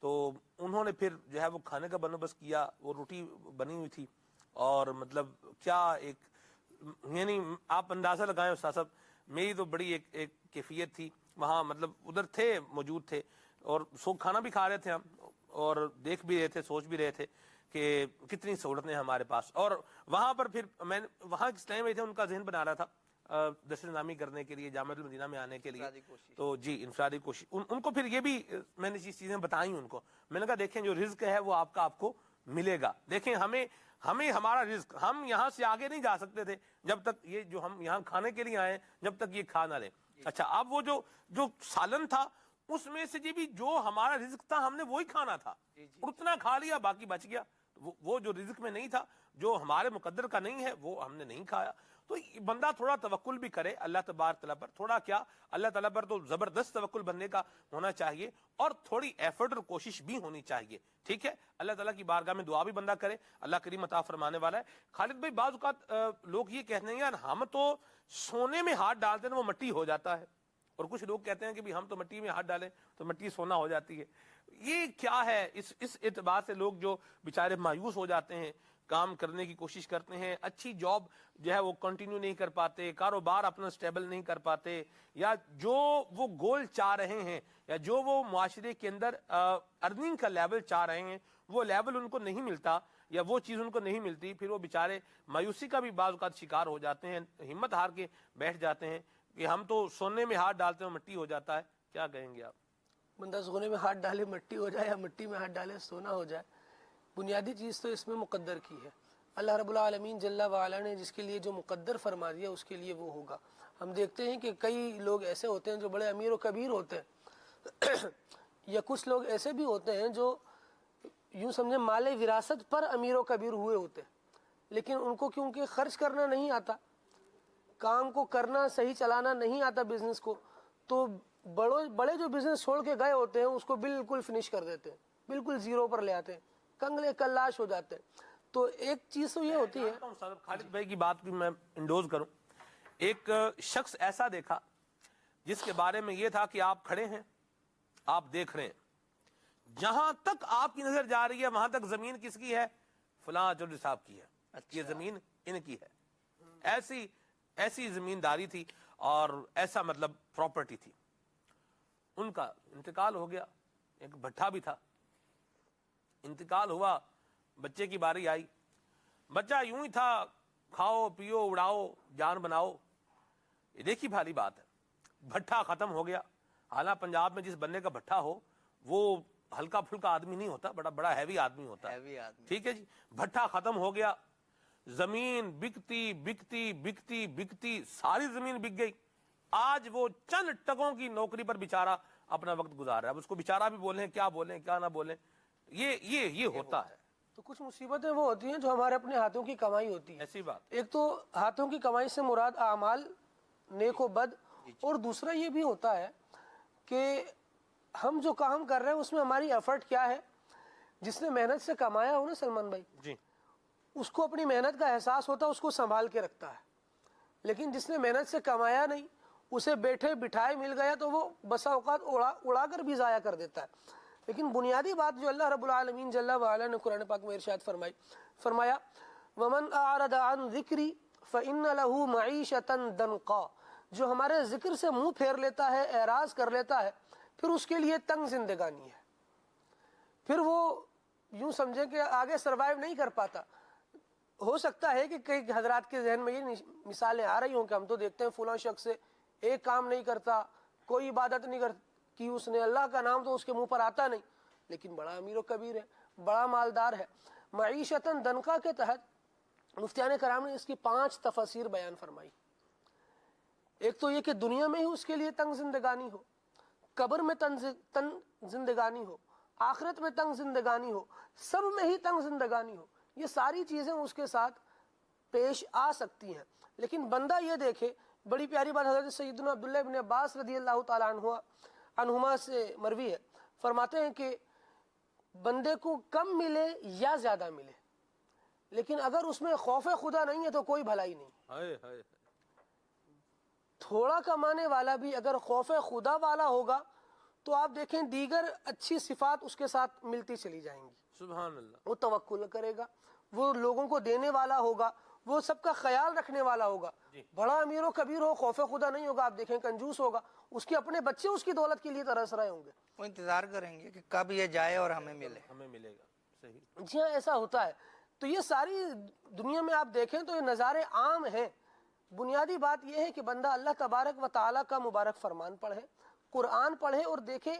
تو انہوں نے پھر جو ہے وہ کھانے کا بندوبست کیا. وہ روٹی بنی ہوئی تھی اور مطلب کیا ایک, یعنی آپ اندازہ لگائیں استاد صاحب, میری تو بڑی ایک کیفیت تھی وہاں, مطلب ادھر تھے, موجود تھے, اور سو کھانا بھی کھا رہے تھے ہم, اور دیکھ بھی رہے تھے, سوچ بھی رہے تھے کہ کتنی سہولتیں ہمارے پاس. اور وہاں پر پھر میں وہاں اسلام بھائی تھے, ان کا ذہن بنا رہا تھا درس نظامی کرنے کے لیے, جامعۃ المدینہ میں آنے کے لیے. تو جی انفرادی کوشش, ان کو پھر یہ بھی میں نے چیزیں بتائیں ان کو. میں نے کہا دیکھیں جو رزق ہے وہ آپ کو ملے گا. دیکھیں ہمیں ہمارا رزق, ہم یہاں سے آگے نہیں جا سکتے تھے جب تک یہ جو ہم یہاں کھانے کے لیے آئے جب تک یہ کھا نہ لیں. اچھا اب وہ جو سالن تھا اس میں سے جی بھی جو ہمارا رزق تھا ہم نے وہی کھانا تھا, اتنا کھا لیا, باقی بچ گیا. وہ جو رزق میں نہیں تھا, جو ہمارے مقدر کا نہیں ہے, وہ ہم نے نہیں کھایا. تو بندہ تھوڑا توکل بھی کرے اللہ تبارک تعالیٰ پر, تھوڑا کیا اللہ تعالیٰ پر تو زبردست توکل بننے کا ہونا چاہیے, اور تھوڑی ایفرٹ اور کوشش بھی ہونی چاہیے. ٹھیک ہے, اللہ تعالیٰ کی بارگاہ میں دعا بھی بندہ کرے, اللہ کریم عطا فرمانے والا ہے. خالد بھائی بعض اوقات لوگ یہ کہتے ہیں یار ہم تو سونے میں ہاتھ ڈالتے ہیں وہ مٹی ہو جاتا ہے, اور کچھ لوگ کہتے ہیں کہ بھی ہم تو مٹی میں ہاتھ ڈالیں تو مٹی سونا ہو جاتی ہے. یہ کیا ہے؟ اس اعتبار سے لوگ جو بیچارے مایوس ہو جاتے ہیں, کام کرنے کی کوشش کرتے ہیں, اچھی جاب جو ہے وہ کنٹینیو نہیں کر پاتے, کاروبار اپنا سٹیبل نہیں کر پاتے, یا جو وہ گول چاہ رہے ہیں, یا جو وہ معاشرے کے اندر ارننگ کا لیول چاہ رہے ہیں وہ لیول ان کو نہیں ملتا, یا وہ چیز ان کو نہیں ملتی, پھر وہ بیچارے مایوسی کا بھی بعض اوقات شکار ہو جاتے ہیں, ہمت ہار کے بیٹھ جاتے ہیں کہ ہم تو سونے میں ہاتھ ڈالتے ہیں مٹی ہو جاتا ہے. کیا کہیں گے آپ؟ بندہ سونے میں ہاتھ ڈالے مٹی ہو جائے, یا مٹی میں ہاتھ ڈالے سونا ہو جائے, بنیادی چیز تو اس میں مقدر کی ہے. اللہ رب العالمین جل وعلا نے جس کے لیے جو مقدر فرما دیا اس کے لیے وہ ہوگا. ہم دیکھتے ہیں کہ کئی لوگ ایسے ہوتے ہیں جو بڑے امیر و کبیر ہوتے ہیں, یا کچھ لوگ ایسے بھی ہوتے ہیں جو یوں سمجھے مال وراثت پر امیر و کبیر ہوئے ہوتے ہیں, لیکن ان کو کیونکہ خرچ کرنا نہیں آتا, کام کو کرنا صحیح چلانا نہیں آتا بزنس کو, تو بڑے جو بزنس چھوڑ کے گئے ہوتے ہیں اس کو بالکل فنش کر دیتے ہیں, بالکل زیرو پر لے آتے ہیں, کنگلے کلاش ہو جاتے ہیں. تو ایک چیز تو یہ ہوتی ہے, خالد بھائی کی بات بھی میں انڈوز کروں. ایک شخص ایسا دیکھا جس کے بارے میں یہ تھا کہ آپ کھڑے ہیں, آپ دیکھ رہے ہیں, جہاں تک آپ کی نظر جا رہی ہے وہاں تک زمین کس کی ہے؟ فلاں چودھری صاحب کی ہے, یہ زمین ان کی ہے. ایسی زمینداری تھی اور ایسا مطلب پراپرٹی تھی. ان کا انتقال ہو گیا. ایک بھٹا بھی تھا, انتقال ہوا, بچے کی باری آئی, بچہ یوں ہی تھا, کھاؤ پیو اڑاؤ جان بناؤ. یہ دیکھی بھالی بات ہے, بھٹا ختم ہو گیا. حالانکہ پنجاب میں جس بننے کا بھٹا ہو وہ ہلکا پھلکا آدمی نہیں ہوتا, بڑا ہیوی آدمی ہوتا ہے. ٹھیک ہے جی, بھٹا ختم ہو گیا, زمین بکتی بکتی بکتی بکتی ساری زمین بک گئی. آج وہ چند ٹکوں کی نوکری پر بیچارہ اپنا وقت گزار رہا ہے. اب اس کو بیچارہ بھی بولیں, کیا بولیں کیا نہ بولیں, یہ ہوتا ہے. تو کچھ مصیبتیں وہ ہوتی ہیں جو ہمارے اپنے ہاتھوں کی کمائی ہوتی ہے. ایسی بات. ایک تو ہاتھوں کی کمائی سے مراد اعمال نیک و بد, اور دوسرا یہ بھی ہوتا ہے کہ ہم جو کام کر رہے ہیں اس میں ہماری ایفرٹ کیا ہے. جس نے محنت سے کمایا ہو نا سلمان بھائی, جی اس کو اپنی محنت کا احساس ہوتا ہے, اس کو سنبھال کے رکھتا ہے. لیکن جس نے محنت سے کمایا نہیں, اسے بیٹھے بٹھائے مل گیا تو وہ بسا اوقات اڑا کر بھی ضائع کر دیتا ہے. لیکن بنیادی بات جو اللہ رب العالمین جل وعلا نے قرآن پاک میں ارشاد فرمایا وَمَنْ أَعْرَضَ عَنْ ذِكْرِي فَإِنَّ لَهُ مَعِيشَةً ضَنْقًا, جو ہمارے ذکر سے منہ پھیر لیتا ہے, اعراض کر لیتا ہے, پھر اس کے لیے تنگ زندگانی ہے. پھر وہ یوں سمجھے کہ آگے سروائیو نہیں کر پاتا. ہو سکتا ہے کہ کئی حضرات کے ذہن میں یہ مثالیں آ رہی ہوں کہ ہم تو دیکھتے ہیں فلاں شخص سے ایک کام نہیں کرتا, کوئی عبادت نہیں کی اس نے, اللہ کا نام تو اس کے منہ پر آتا نہیں, لیکن بڑا امیر و کبیر ہے, بڑا مالدار ہے. معیشتاً دنقا کے تحت مفتیان کرام نے اس کی 5 تفاسیر بیان فرمائی. ایک تو یہ کہ دنیا میں ہی اس کے لیے تنگ زندگانی ہو, قبر میں تنگ زندگانی ہو, آخرت میں تنگ زندگانی ہو, سب میں ہی تنگ زندگانی ہو. یہ ساری چیزیں اس کے ساتھ پیش آ سکتی ہیں. لیکن بندہ یہ دیکھے, بڑی پیاری بات حضرت سیدنا عبداللہ ابن عباس رضی اللہ تعالیٰ عنہما سے مروی ہے, فرماتے ہیں کہ بندے کو کم ملے یا زیادہ ملے, لیکن اگر اس میں خوف خدا نہیں ہے تو کوئی بھلائی نہیں. تھوڑا کمانے والا بھی اگر خوف خدا والا ہوگا تو آپ دیکھیں دیگر اچھی صفات اس کے ساتھ ملتی چلی جائیں گی. سبحان اللہ. وہ توکل کرے گا, وہ لوگوں کو دینے والا ہوگا, وہ سب کا خیال رکھنے والا ہوگا. بڑا امیر و کبیر ہو, خوف خدا نہیں ہوگا, آپ دیکھیں کنجوس ہوگا, اس کے اپنے بچے اس کی دولت کے لیے ترس رہے ہوں گے. وہ انتظار کریں گے کہ کب یہ جائے اور ہمیں ملے. ہمیں ملے گا. صحیح. جی ہاں, ایسا ہوتا ہے. تو یہ ساری دنیا میں آپ دیکھیں تو یہ نظارے عام ہیں. بنیادی بات یہ ہے کہ بندہ اللہ تبارک و تعالیٰ کا مبارک فرمان پڑھے, قرآن پڑھے اور دیکھے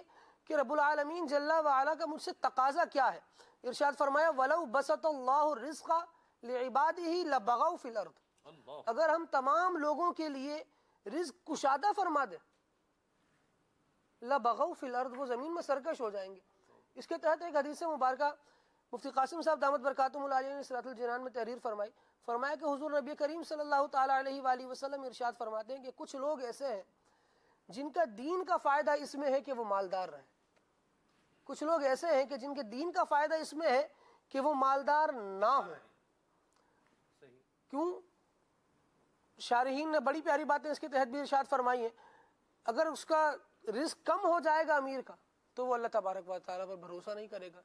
کہ رب العالمین جل وعلا کا مجھ سے تقاضا کیا ہے. ارشاد فرمایا وَلَوْ بَسَطَ اللَّهُ الرِّزْقَ لِعِبَادِهِ لَبَغَوْا فِي الْأَرْضِ. اگر ہم تمام لوگوں کے لیے رزق کشادہ فرما دیں, لَبَغَوْا فِي الْأَرْضِ, وہ زمین میں سرکش ہو جائیں گے. اس کے تحت ایک حدیث مبارکہ مفتی قاسم صاحب دامت برکاتہم العالیہ نے صراط الجنان میں تحریر فرمایا کہ حضور نبی کریم صلی اللہ تعالیٰ علیہ وآلہ وسلم ارشاد فرماتے ہیں کہ کچھ لوگ ایسے ہیں جن کا دین کا فائدہ اس میں ہے کہ وہ مالدار رہیں. کچھ لوگ ایسے ہیں کہ جن کے دین کا فائدہ اس میں ہے کہ وہ مالدار نہ ہو. کیوں؟ شارحین نے بڑی پیاری باتیں اس کے تحت بھی ارشاد فرمائی ہیں. اگر اس کا رزق کم ہو جائے گا امیر کا تو وہ اللہ تبارک و تعالیٰ پر بھروسہ نہیں کرے گا,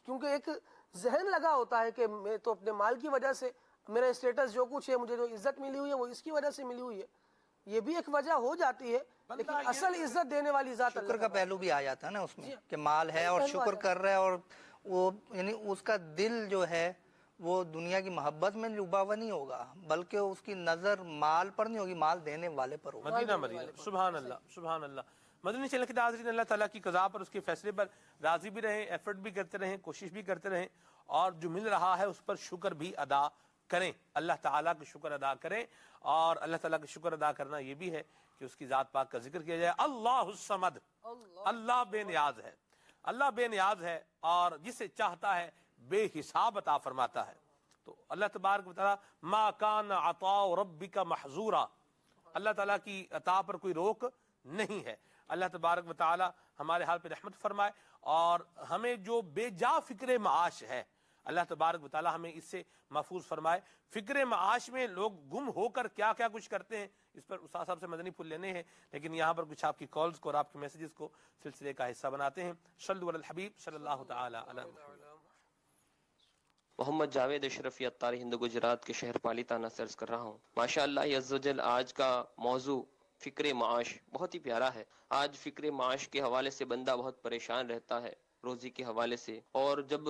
کیونکہ ایک ذہن لگا ہوتا ہے کہ میں تو اپنے مال کی وجہ سے, میرا اسٹیٹس جو کچھ ہے, مجھے جو عزت ملی ہوئی ہے وہ اس کی وجہ سے ملی ہوئی ہے. یہ بھی ایک وجہ ہو جاتی ہے, لیکن اصل عزت دینے والی ذات شکر کا پہلو بھی آ جاتا ہے نا اس میں کہ مال ہے اور شکر کر رہا ہے, اور وہ یعنی اس کا دل جو ہے وہ دنیا کی محبت میں ڈوبا ہوا نہیں ہوگا, بلکہ اس کی نظر مال پر نہیں ہوگی, مال دینے والے پر ہوگا. مدینہ. سبحان اللہ. سبحان اللہ. مدنی چینل کے ناظرین, اللہ تعالیٰ کی قضا پر, اس کے فیصلے پر راضی بھی رہیں, ایفرٹ بھی کرتے رہیں, کوشش بھی کرتے رہیں, اور جو مل رہا ہے اس پر شکر بھی ادا کریں. اللہ تعالیٰ کا شکر ادا کریں, اور اللہ تعالیٰ کا شکر ادا کرنا یہ بھی ہے کہ اس کی ذات پاک کا ذکر کیا جائے. اللہ الصمد, اللہ بے نیاز ہے, اللہ بے نیاز ہے, اور جسے چاہتا ہے بے حساب عطا فرماتا ہے. تو اللہ تبارک و تعالیٰ ما کان عطاء ربک محظورا, اللہ تعالیٰ کی عطا پر کوئی روک نہیں ہے. اللہ تبارک و تعالی ہمارے حال پہ رحمت فرمائے, اور ہمیں جو بے جا فکر معاش ہے اللہ تبارک و تعالی ہمیں اس سے محفوظ فرمائے. فکر معاش میں لوگ گم ہو کر کیا کیا کچھ کرتے ہیں, اس پر استاد صاحب سے مدنی پھول لینے ہیں, لیکن یہاں پر کچھ آپ کی کالز کو اور آپ کے میسیجز کو سلسلے کا حصہ بناتے ہیں. صلو علی الحبیب صلی اللہ تعالی علی محمد. محمد جاوید اشرفی اتاری ہند گجرات کے شہر پالیتانہ سے عرض کر رہا ہوں. ماشاءاللہ عز و جل آج کا موضوع فکر معاش بہت ہی پیارا ہے. آج فکر معاش کے حوالے سے بندہ بہت پریشان رہتا ہے, روزی کے حوالے سے, اور جب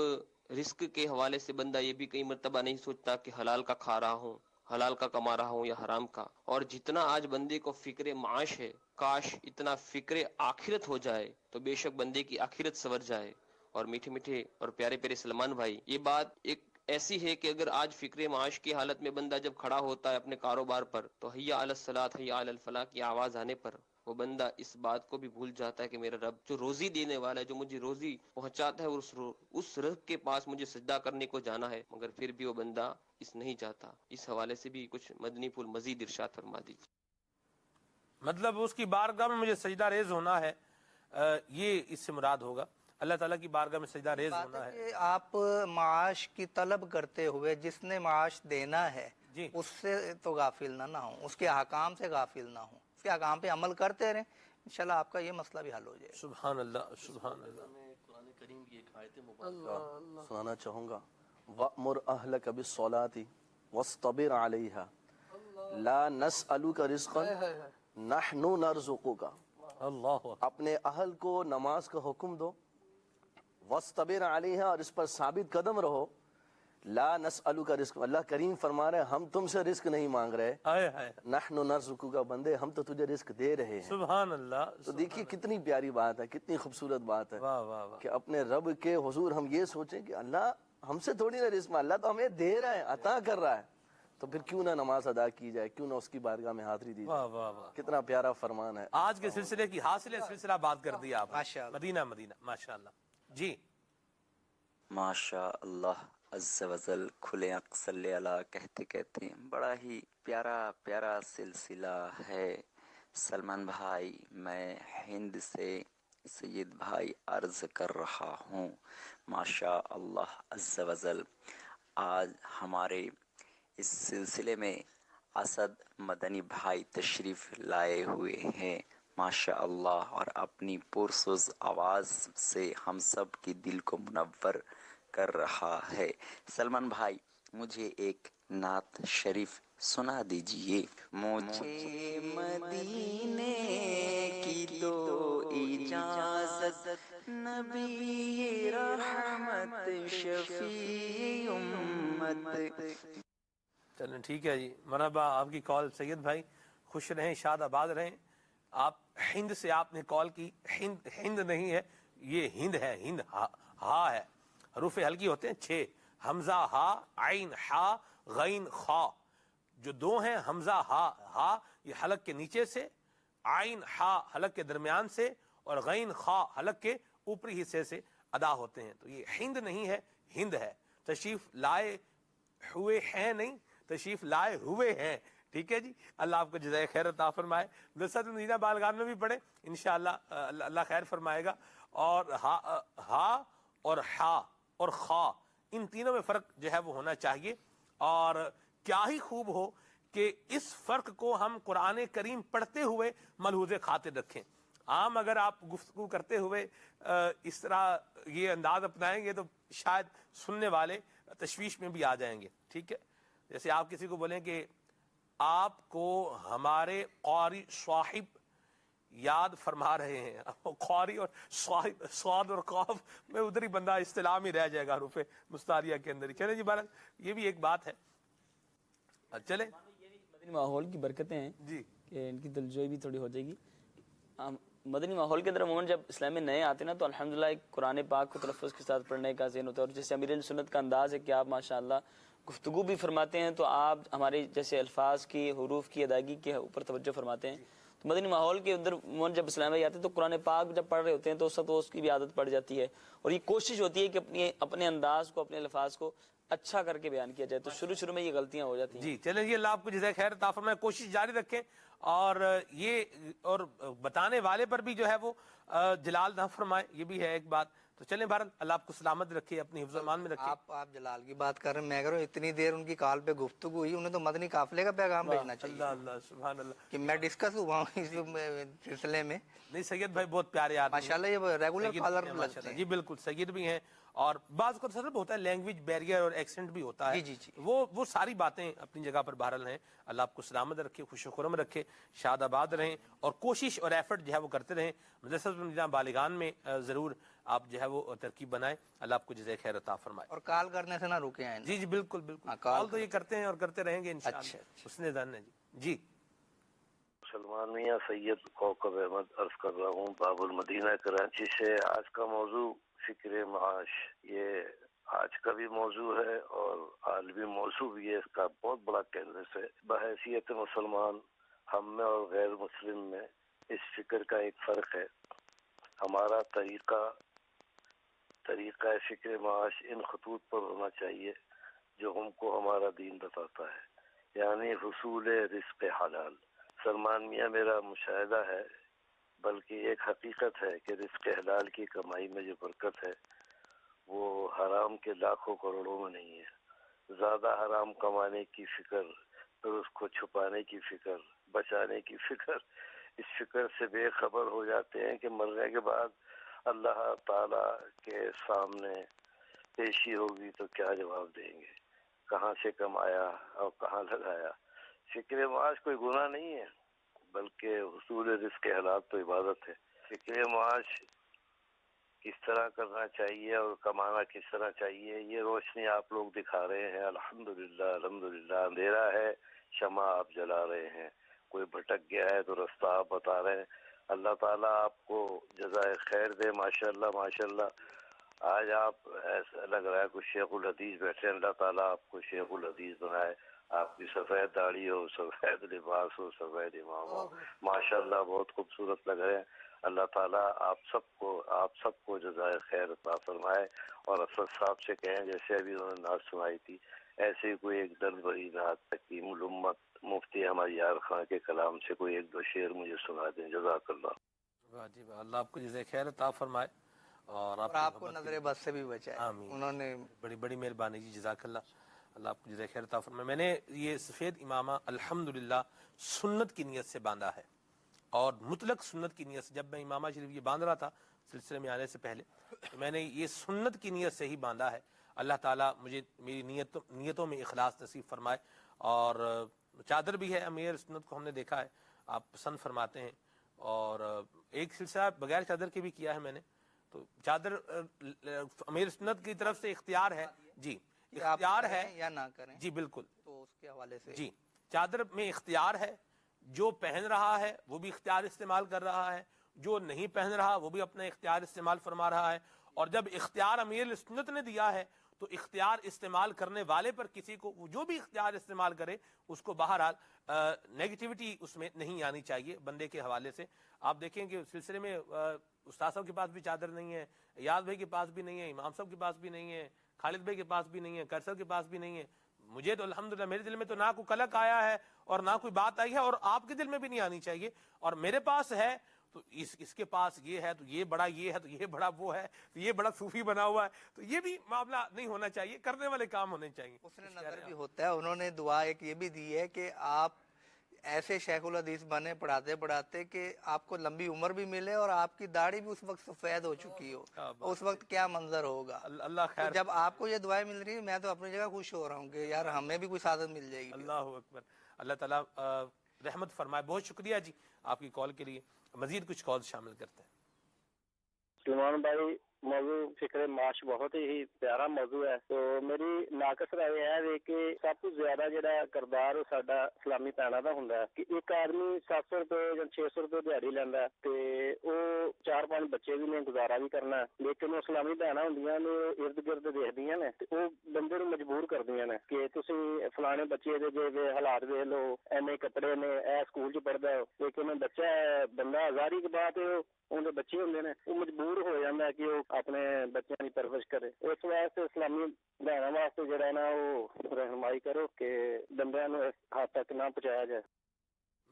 رزق کے حوالے سے بندہ یہ بھی کئی مرتبہ نہیں سوچتا کہ حلال کا کھا رہا ہوں, حلال کا کما رہا ہوں یا حرام کا. اور جتنا آج بندے کو فکر معاش ہے, کاش اتنا فکر آخرت ہو جائے تو بے شک بندے کی آخرت سنور جائے. اور میٹھے میٹھے اور پیارے پیارے سلمان بھائی, یہ بات ایک ایسی ہے کہ اگر آج فکر معاش کی حالت میں بندہ جب کھڑا ہوتا ہے اپنے کاروبار پر, تو حیا علی الصلاۃ حیا علی الفلاح کی آواز آنے پر وہ بندہ اس بات کو بھی بھول جاتا ہے کہ میرا رب جو روزی دینے والا ہے, جو مجھے روزی پہنچاتا ہے, اس رب کے پاس مجھے سجدہ کرنے کو جانا ہے, مگر پھر بھی وہ بندہ اس نہیں جاتا. اس حوالے سے بھی کچھ مدنی پھول مزید ارشاد فرما دیجیے. مطلب اس کی بارگاہ میں مجھے سجدہ ریز ہونا ہے, یہ اس سے مراد ہوگا. اللہ تعالیٰ کی بارگاہ میں سجدہ ریز ہونا ہے. کہ آپ معاش کی طلب کرتے ہوئے جس نے معاش دینا ہے جی, اس سے تو غافل نہ ہوں, اس کے احکام سے غافل نہ ہوں, اس کے احکام پہ عمل کرتے رہیں, انشاءاللہ آپ کا یہ مسئلہ بھی حل ہو جائے. سبحان اللہ. سبحان اللہ. میں قرآن کریم کی ایک آیت مبارکہ سنانا چاہوں گا. وَأْمُرْ أَهْلَكَ بِالصَّلَاةِ وَاصْطَبِرْ عَلَيْهَا لَا نَسْأَلُكَ رِزْقًا نَحْنُ نَرْزُقُكَ. اللہ اپنے اہل کو نماز کا حکم دو, وَاصْطَبِرْ عَلَيْهَا, اور اس پر ثابت قدم رہو. لا نسألُكَ رِزْقًا, اللہ کریم فرما رہے ہم تم سے رزق نہیں مانگ رہے, نحن نرزقُكَ, بندے ہم تو تجھے رزق دے رہے ہیں. سبحان اللہ. تو دیکھیے کتنی پیاری بات ہے, کتنی خوبصورت بات ہے واہ واہ واہ. کہ اپنے رب کے حضور ہم یہ سوچیں کہ اللہ ہم سے تھوڑی نہ رزق, اللہ تو ہمیں دے رہا ہے, عطا کر رہا ہے, تو پھر کیوں نہ نماز ادا کی جائے, کیوں نہ اس کی بارگاہ میں حاضری دی واہ جائے. واہ واہ. کتنا پیارا فرمان ہے. آج کے سلسلے کی حاصل سلسلہ بات کر دیا آپ. ماشاءاللہ. مدینہ مدینہ ماشاءاللہ. جی ماشاء اللہ عز و جل, کھلے آنکھ صلی اللہ کہتے کہتے بڑا ہی پیارا پیارا سلسلہ ہے. سلمان بھائی, میں ہند سے سید بھائی عرض کر رہا ہوں. ماشاء اللہ عز و جل, آج ہمارے اس سلسلے میں اسد مدنی بھائی تشریف لائے ہوئے ہیں ماشاء اللہ، اور اپنی پرسوز آواز سے ہم سب کی دل کو منور کر رہا ہے۔ سلمان بھائی مجھے ایک نعت شریف سنا دیجئے۔ مجھے مدینے کی دو اجازت، نبی رحمت شفیع امت۔ چلیں ٹھیک ہے جی، مرحبا آپ کی کال سید بھائی، خوش رہیں، شاد آباد رہیں۔ آپ ہند سے آپ نے کال کی، ہند نہیں ہے یہ ہند ہے، ہند ہا ہے، حروف ہلکی ہوتے ہیں 6، حمزہ ہا، عین ہا، غین خا، جو دو ہیں حمزہ ہا یہ حلق کے نیچے سے، عین ہا حلق کے درمیان سے، اور غین خا حلق کے اوپری حصے سے ادا ہوتے ہیں، تو یہ ہند نہیں ہے، ہند ہے۔ تشریف لائے ہوئے ہیں نہیں، تشریف لائے ہوئے ہیں، ٹھیک ہے جی، اللہ آپ کو جزائے خیر عطا فرمائے۔ نصرت مدینہ بالغان میں بھی پڑھے انشاءاللہ، اللہ خیر فرمائے گا۔ اور ہا اور ہا اور خا، ان تینوں میں فرق جو ہے وہ ہونا چاہیے، اور کیا ہی خوب ہو کہ اس فرق کو ہم قرآن کریم پڑھتے ہوئے ملحوظ خاطر رکھیں۔ عام اگر آپ گفتگو کرتے ہوئے اس طرح یہ انداز اپنائیں گے تو شاید سننے والے تشویش میں بھی آ جائیں گے، ٹھیک ہے۔ جیسے آپ کسی کو بولیں کہ آپ کو ہمارے قاری صاحب یاد فرما رہے ہیں، قاری اور صاحب، صاد اور قاف میں ادھر ہی بندہ اصطلاح میں رہ جائے گا حروف مستعاریہ کے اندر ہی۔ چلیں جی بہرحال یہ بھی ایک بات ہے، چلیں مدنی ماحول کی برکتیں ہیں جی، کہ ان کی دلجوئی بھی تھوڑی ہو جائے گی۔ مدنی ماحول کے اندر عموماً جب اسلام میں نئے آتے ہیں نا تو الحمدللہ ایک قرآن پاک کو تلفظ کے ساتھ پڑھنے کا ذہن ہوتا ہے، اور جیسے امیر سنت کا انداز ہے کہ آپ ماشاءاللہ گفتگو بھی فرماتے ہیں تو آپ ہمارے جیسے الفاظ کی، حروف کی ادائیگی کے اوپر توجہ فرماتے ہیں۔ تو مدنی ماحول کے اندر عموماً جب اسلام میں آتے ہیں تو قرآن پاک جب پڑھ رہے ہوتے ہیں تو اس وقت اس کی بھی عادت پڑ جاتی ہے، اور یہ کوشش ہوتی ہے کہ اپنے انداز کو، اپنے الفاظ کو اچھا کر کے بیان کیا جائے، تو شروع میں یہ غلطیاں ہو جاتی ہیں۔ جی چلیں جی، اللہ آپ کو جزائے خیر عطا فرمائے، کوشش جاری رکھیں، اور یہ اور بتانے والے پر بھی جو ہے وہ جلال نہ فرمائے، یہ بھی ہے ایک بات۔ تو چلیں بہرحال اللہ آپ کو سلامت رکھے، اپنی حفظ و امان میں رکھے۔ آپ جلال کی بات کر رہے ہیں، میں کہہ رہا ہوں اتنی دیر ان کی کال پہ گفتگو ہوئی، انہیں تو مدنی قافلے کا پیغام بھیجنا چاہیے اللہ اللہ سبحان اللہ، کہ میں ڈسکس ہوا ہوں اس سلسلے میں۔ نہیں سید بھائی بہت پیارے آدمی ہیں، ماشاءاللہ یہ ریگولر سید کالر بھی ہیں لگتے ماشاءاللہ، ہیں۔ جی بالکل سید بھی ہیں، اور بعض کو سبب ہوتا ہے لینگویج بیریئر اور ایکسنٹ بھی ہوتا ہے، جی جی۔ وہ ساری باتیں اپنی جگہ پر بہرحال ہیں۔ اللہ آپ کو سلامت رکھے، خوش و خرم رکھے، شاد آباد رہیں، اور کوشش اور ایفرٹ جو ہے وہ کرتے رہیں۔ مدرسہ مدینہ بالغان میں ضرور آپ جو ہے وہ ترکیب بنائیں، اللہ آپ کو جزائے خیر عطا فرمائے۔ اور کال کرنے سے نہ رکے ہیں۔ جی جی بالکل بالکل، کال کال تو یہ کرتے ہیں اور کرتے رہیں گے انشاءاللہ، اچھا۔ اس نے دن ہے جی۔ جی سلمان میاں سید کوکب احمد عرض کر رہا ہوں باب المدینہ کراچی سے۔ آج کا موضوع فکر معاش، یہ آج کا بھی موضوع ہے اور عالمی موضوع بھی ہے، اس کا بہت بڑا کینوس ہے۔ بحیثیت مسلمان ہم میں اور غیر مسلم میں اس فکر کا ایک فرق ہے۔ ہمارا طریقہ فکر معاش ان خطوط پر ہونا چاہیے جو ہم کو ہمارا دین بتاتا ہے، یعنی حصول رزق حلال۔ سلمان میاں میرا مشاہدہ ہے، بلکہ ایک حقیقت ہے کہ رزق حلال کی کمائی میں جو برکت ہے وہ حرام کے لاکھوں کروڑوں میں نہیں ہے۔ زیادہ حرام کمانے کی فکر، پھر اس کو چھپانے کی فکر، بچانے کی فکر، اس فکر سے بے خبر ہو جاتے ہیں کہ مرنے کے بعد اللہ تعالی کے سامنے پیشی ہوگی تو کیا جواب دیں گے، کہاں سے کمایا اور کہاں لگایا۔ فکر معاش کوئی گناہ نہیں ہے، بلکہ حصول رزق حلال تو عبادت ہے۔ فکر معاش کس طرح کرنا چاہیے اور کمانا کس طرح چاہیے، یہ روشنی آپ لوگ دکھا رہے ہیں، الحمدللہ الحمدللہ۔ اندھیرا ہے، شمع آپ جلا رہے ہیں، کوئی بھٹک گیا ہے تو رستہ آپ بتا رہے ہیں۔ اللہ تعالیٰ آپ کو جزائے خیر دے، ماشاءاللہ ماشاءاللہ۔ آج آپ ایسا لگ رہا ہے کچھ شیخ الحدیث بیٹھے ہیں، اللہ تعالیٰ آپ کو شیخ الحدیث بنائے، آپ کی سفید داڑھی ہو، سفید لباس ہو، سفید امام ہو، ماشاءاللہ بہت خوبصورت لگ رہے ہیں۔ اللہ تعالیٰ آپ سب کو جزائے خیر عطا فرمائے، اور اسد صاحب سے کہیں جیسے ابھی انہوں نے نعت سنائی تھی، ایسے ہی کوئی ایک درد بھری نعت حکیم الامت مفتی احمد یار خان کے کلام سے کوئی ایک دو شعر مجھے سنا دیں، جزاک اللہ۔ واہ جی واہ، اللہ آپ کو جزائے خیر عطا فرمائے، اور آپ کو نظر بد سے بھی بچائے، آمین، انہوں نے بڑی بڑی مہربانی جی، جزاک اللہ۔ اللہ آپ کو جزائے خیر عطا فرمائے. میں نے یہ سفید امامہ الحمدللہ سنت کی نیت سے باندھا ہے, اور مطلق سنت کی نیت سے. جب میں امامہ شریف یہ باندھ رہا تھا سلسلے میں آنے سے پہلے, میں نے یہ سنت کی نیت سے ہی باندھا ہے. اللہ تعالیٰ مجھے میری نیتوں میں اخلاص نصیب فرمائے. اور چادر بھی ہے امیر سنت کو ہم نے دیکھا ہے آپ پسند فرماتے ہیں, اور ایک سلسلہ بغیر چادر کے بھی کیا ہے میں نے. تو چادر امیر سنت کی طرف سے اختیار ہے جی, اختیار ہے یا نہ کریں جی بالکل. تو اس کے حوالے سے جی چادر میں اختیار ہے, جو پہن رہا ہے وہ بھی اختیار استعمال کر رہا ہے, جو نہیں پہن رہا وہ بھی اپنا اختیار استعمال فرما رہا ہے. اور جب اختیار امیر سنت نے دیا ہے تو اختیار استعمال کرنے والے پر کسی کو جو بھی اختیار استعمال کرے اس کو بہرحال نیگیٹیوٹی اس میں نہیں آنی چاہیے بندے کے حوالے سے. آپ دیکھیں کہ سلسلے میں استاد صاحب کے پاس بھی چادر نہیں ہے, ایاز بھائی کے پاس بھی نہیں ہے, امام صاحب کے پاس بھی نہیں ہے, خالد بھائی کے پاس بھی نہیں ہے, کرسر کے پاس بھی نہیں ہے. مجھے تو الحمدللہ میرے دل میں تو نہ کوئی کلک آیا ہے اور نہ کوئی بات آئی ہے, اور آپ کے دل میں بھی نہیں آنی چاہیے. اور میرے پاس ہے تو اس کے پاس یہ ہے تو یہ بڑا یہ ہے تو یہ بڑا وہ ہے تو یہ بڑا صوفی بنا ہوا ہے, تو یہ بھی معاملہ نہیں ہونا چاہیے. کرنے والے کام ہونے چاہیے. حسن نظر بھی ہوتا ہے. انہوں نے دعا ایک یہ بھی دی ہے کہ آپ ایسے شیخ الحدیث بنے پڑھاتے پڑھاتے کہ آپ کو لمبی عمر بھی ملے اور آپ کی داڑھی بھی اس وقت سفید ہو چکی ہو. اس وقت کیا منظر ہوگا. اللہ تو خیر. جب آپ کو یہ دعائیں مل رہی ہیں میں تو اپنی جگہ خوش ہو رہا ہوں کہ یار ہمیں بھی کوئی سعادت مل جائے گی. اللہ اکبر. اللہ تعالیٰ رحمت فرمائے. بہت شکریہ جی آپ کی کال کے لیے. مزید کچھ کال شامل کرتے ہیں. سلمان بھائی موضوع فکر معاش بہت ہی پیارا موضوع ہے. تو میری ناقص رائے ہے کہ سب تو زیادہ جڑا کردار ساڈا اسلامی پینا دا ہوندا ہے کہ ایک آدمی 700 روپے یا 600 روپے دیہڑی لیندا ہے تے او 4-5 بچے بھی نے گزارا بھی کرنا ہے, لیکن وہ اسلامی بہناں ہوندیاں نے ارد گرد دیکھدیاں نے تے او بندے نوں مجبور کردیاں نے کہ تسی فلانے بچے دے جے حالات ویکھ لو, اینے کپڑے نے, اے سکول چ پڑھدا ہے, لیکن بچہ بندہ ہزاری کے بعد اندر بچے ہوندے نے وہ مجبور ہو جاتا ہے کہ وہ اپنے بچوں کی پرورش کرے. اس واسطے اسلامی بہنوں واسطے جڑا نا وہ رہنمائی کرو کہ بندیاں نوں اس حد تک نہ پہنچایا جائے.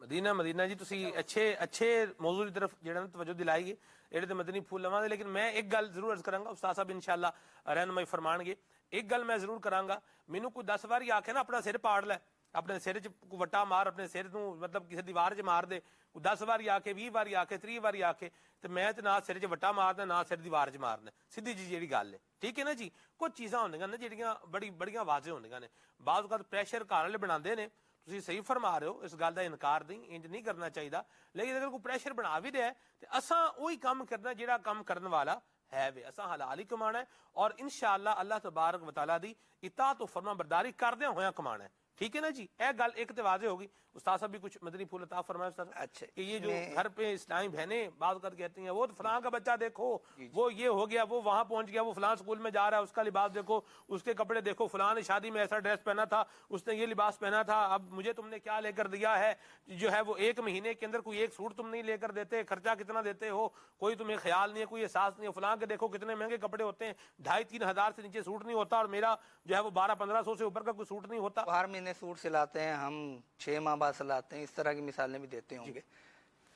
مدینہ جی تسی اچھے موضوع کی طرف جڑا نا توجہ دلائی ہے. ایڈے تے مدنی پھول لواں دے, لیکن میں ایک گل ضرور عرض کراں گا, استاد صاحب انشاءاللہ رہنمائی فرمان گے. ایک گل میں ضرور کراں گا, مینوں کوئی 10 واری آکھے نا اپنا سر پاڑ لے, اپنے سر چ کوئی وٹا مار, اپنے سر نوں مطلب کسی دیوار چ مار دے, 10 واری آکھے 20 واری آکھے 30 واری آکھے تے میں تے نہ سر چ وٹا مارنا نہ سر دیوار چ مارنا. سیدھی جی جیڑی گل ہے, ٹھیک ہے نا جی. کچھ چیزاں ہوندیاں نے جڑیاں بڑیاں واضح ہوندیاں نے. بعض اوقات پریشر گھر والے بناندے نے, تسی صحیح فرما رہے ہو, اس گل دا انکار نہیں, انج نہیں کرنا چاہیے, لیکن اگر کوئی پریشر بنا بھی دے تے اساں وہی کام کرنا جڑا کام کرن والا ہے وے. اساں حلال ہی کمانا ہے, اور انشاءاللہ اللہ تبارک و تعالیٰ دی اطاعت و فرما برداری کردیاں ہویاں کمانا ہے. ٹھیک ہے نا جی. اے گل ایک تے واضح ہوگی. استاد صاحب بھی کچھ مدنی پھول عطا فرمائے استاد صاحب. اچھا کہ یہ جو گھر پہ اسلامی بہنیں بعض اوقات کہتی ہیں وہ تو فلاں کا بچہ دیکھو, وہ یہ ہو گیا, وہ وہاں پہنچ گیا, وہ فلاں اسکول میں جا رہا ہے, اس کا لباس دیکھو, اس کے کپڑے دیکھو, فلاں نے شادی میں ایسا ڈریس پہنا تھا, اس نے یہ لباس پہنا تھا, اب مجھے تم نے کیا لے کر دیا ہے, جو ہے وہ 1 مہینے کے اندر کوئی ایک سوٹ تم نہیں لے کر دیتے, خرچہ کتنا دیتے ہو, کوئی تمہیں خیال نہیں ہے, کوئی احساس نہیں ہے. فلاں کے دیکھو کتنے مہنگے کپڑے ہوتے ہیں, 2,500-3,000 ہزار سے نیچے سوٹ نہیں ہوتا, اور میرا جو ہے وہ 1200-1500 سے اوپر کا کوئی سوٹ نہیں ہوتا. ہر مہینے سوٹ سلاتے ہیں ہم, 6 ماہ بعد سلاتے ہیں. اس طرح کی مثالیں بھی دیتے ہوں گے.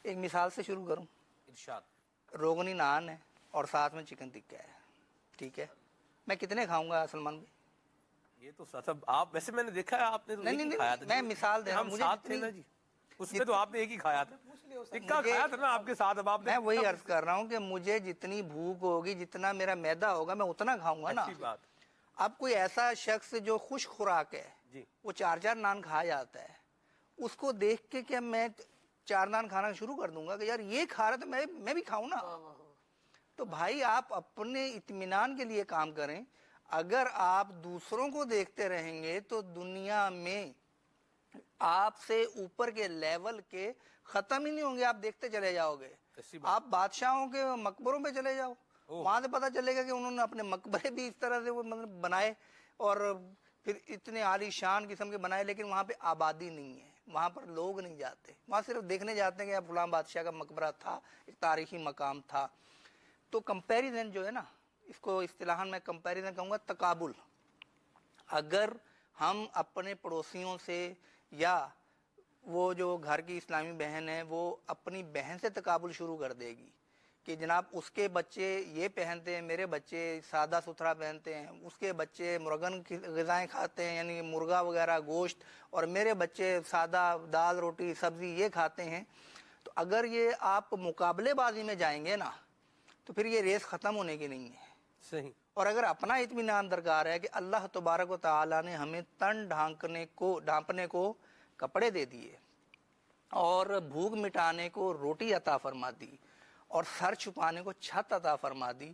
ایک مثال سے شروع کروں. ارشاد. روغنی نان ہے اور ساتھ میں چکن ٹکا ہے, ٹھیک ہے, میں کتنے کھاؤں گا سلمان بھائی؟ یہ تو سب آپ ویسے میں نے دیکھا ہے آپ نے تو ایک ہی کھایا تھا. میں مثال دے رہا ہوں. ہم ساتھ تھے نا جی, اس میں تو آپ نے ایک ہی کھایا تھا, ٹکا کھایا تھا نا آپ کے ساتھ. اب آپ میں وہی عرض کر رہا ہوں کہ مجھے جتنی بھوک ہوگی, جتنا میرا میدا ہوگا, میں اتنا کھاؤں گا نا. اچھی بات. اب کوئی ایسا شخص جو خوش خوراک ہے, جی وہ 4 نان کھا جاتا ہے, اس کو دیکھ کے کیا میں 4 نان کھانا شروع کر دوں گا کہ یار یہ کھا رہا تو میں بھی کھاؤں نا. تو بھائی آپ اپنے اطمینان کے لیے کام کریں. اگر آپ دوسروں کو دیکھتے رہیں گے تو دنیا میں آپ سے اوپر کے لیول کے ختم ہی نہیں ہوں گے, آپ دیکھتے چلے جاؤ گے. آپ بادشاہوں کے مقبروں پہ چلے جاؤ, وہاں سے پتہ چلے گا کہ انہوں نے اپنے مقبرے بھی اس طرح سے وہ بنائے اور پھر اتنے عالی شان قسم کے بنائے, لیکن وہاں پہ آبادی نہیں ہے, وہاں پر لوگ نہیں جاتے, وہاں صرف دیکھنے جاتے ہیں کہ فلاں بادشاہ کا مقبرہ تھا, ایک تاریخی مقام تھا. تو کمپیریزن جو ہے نا, اس کو اصطلاحاً میں کمپیریزن کہوں گا تقابل. اگر ہم اپنے پڑوسیوں سے یا وہ جو گھر کی اسلامی بہن ہے وہ اپنی بہن سے تقابل شروع کر دے گی کہ جناب اس کے بچے یہ پہنتے ہیں، میرے بچے سادہ ستھرا پہنتے ہیں، اس کے بچے مرغن کی غذائیں کھاتے ہیں یعنی مرغا وغیرہ گوشت، اور میرے بچے سادہ دال روٹی سبزی یہ کھاتے ہیں، تو اگر یہ آپ مقابلے بازی میں جائیں گے نا تو پھر یہ ریس ختم ہونے کی نہیں ہے. صحیح. اور اگر اپنا اطمینان درکار ہے کہ اللہ تبارک و تعالیٰ نے ہمیں تن ڈھانپنے کو کپڑے دے دیے اور بھوک مٹانے کو روٹی عطا فرما دی اور سر چھپانے کو چھت عطا فرما دی،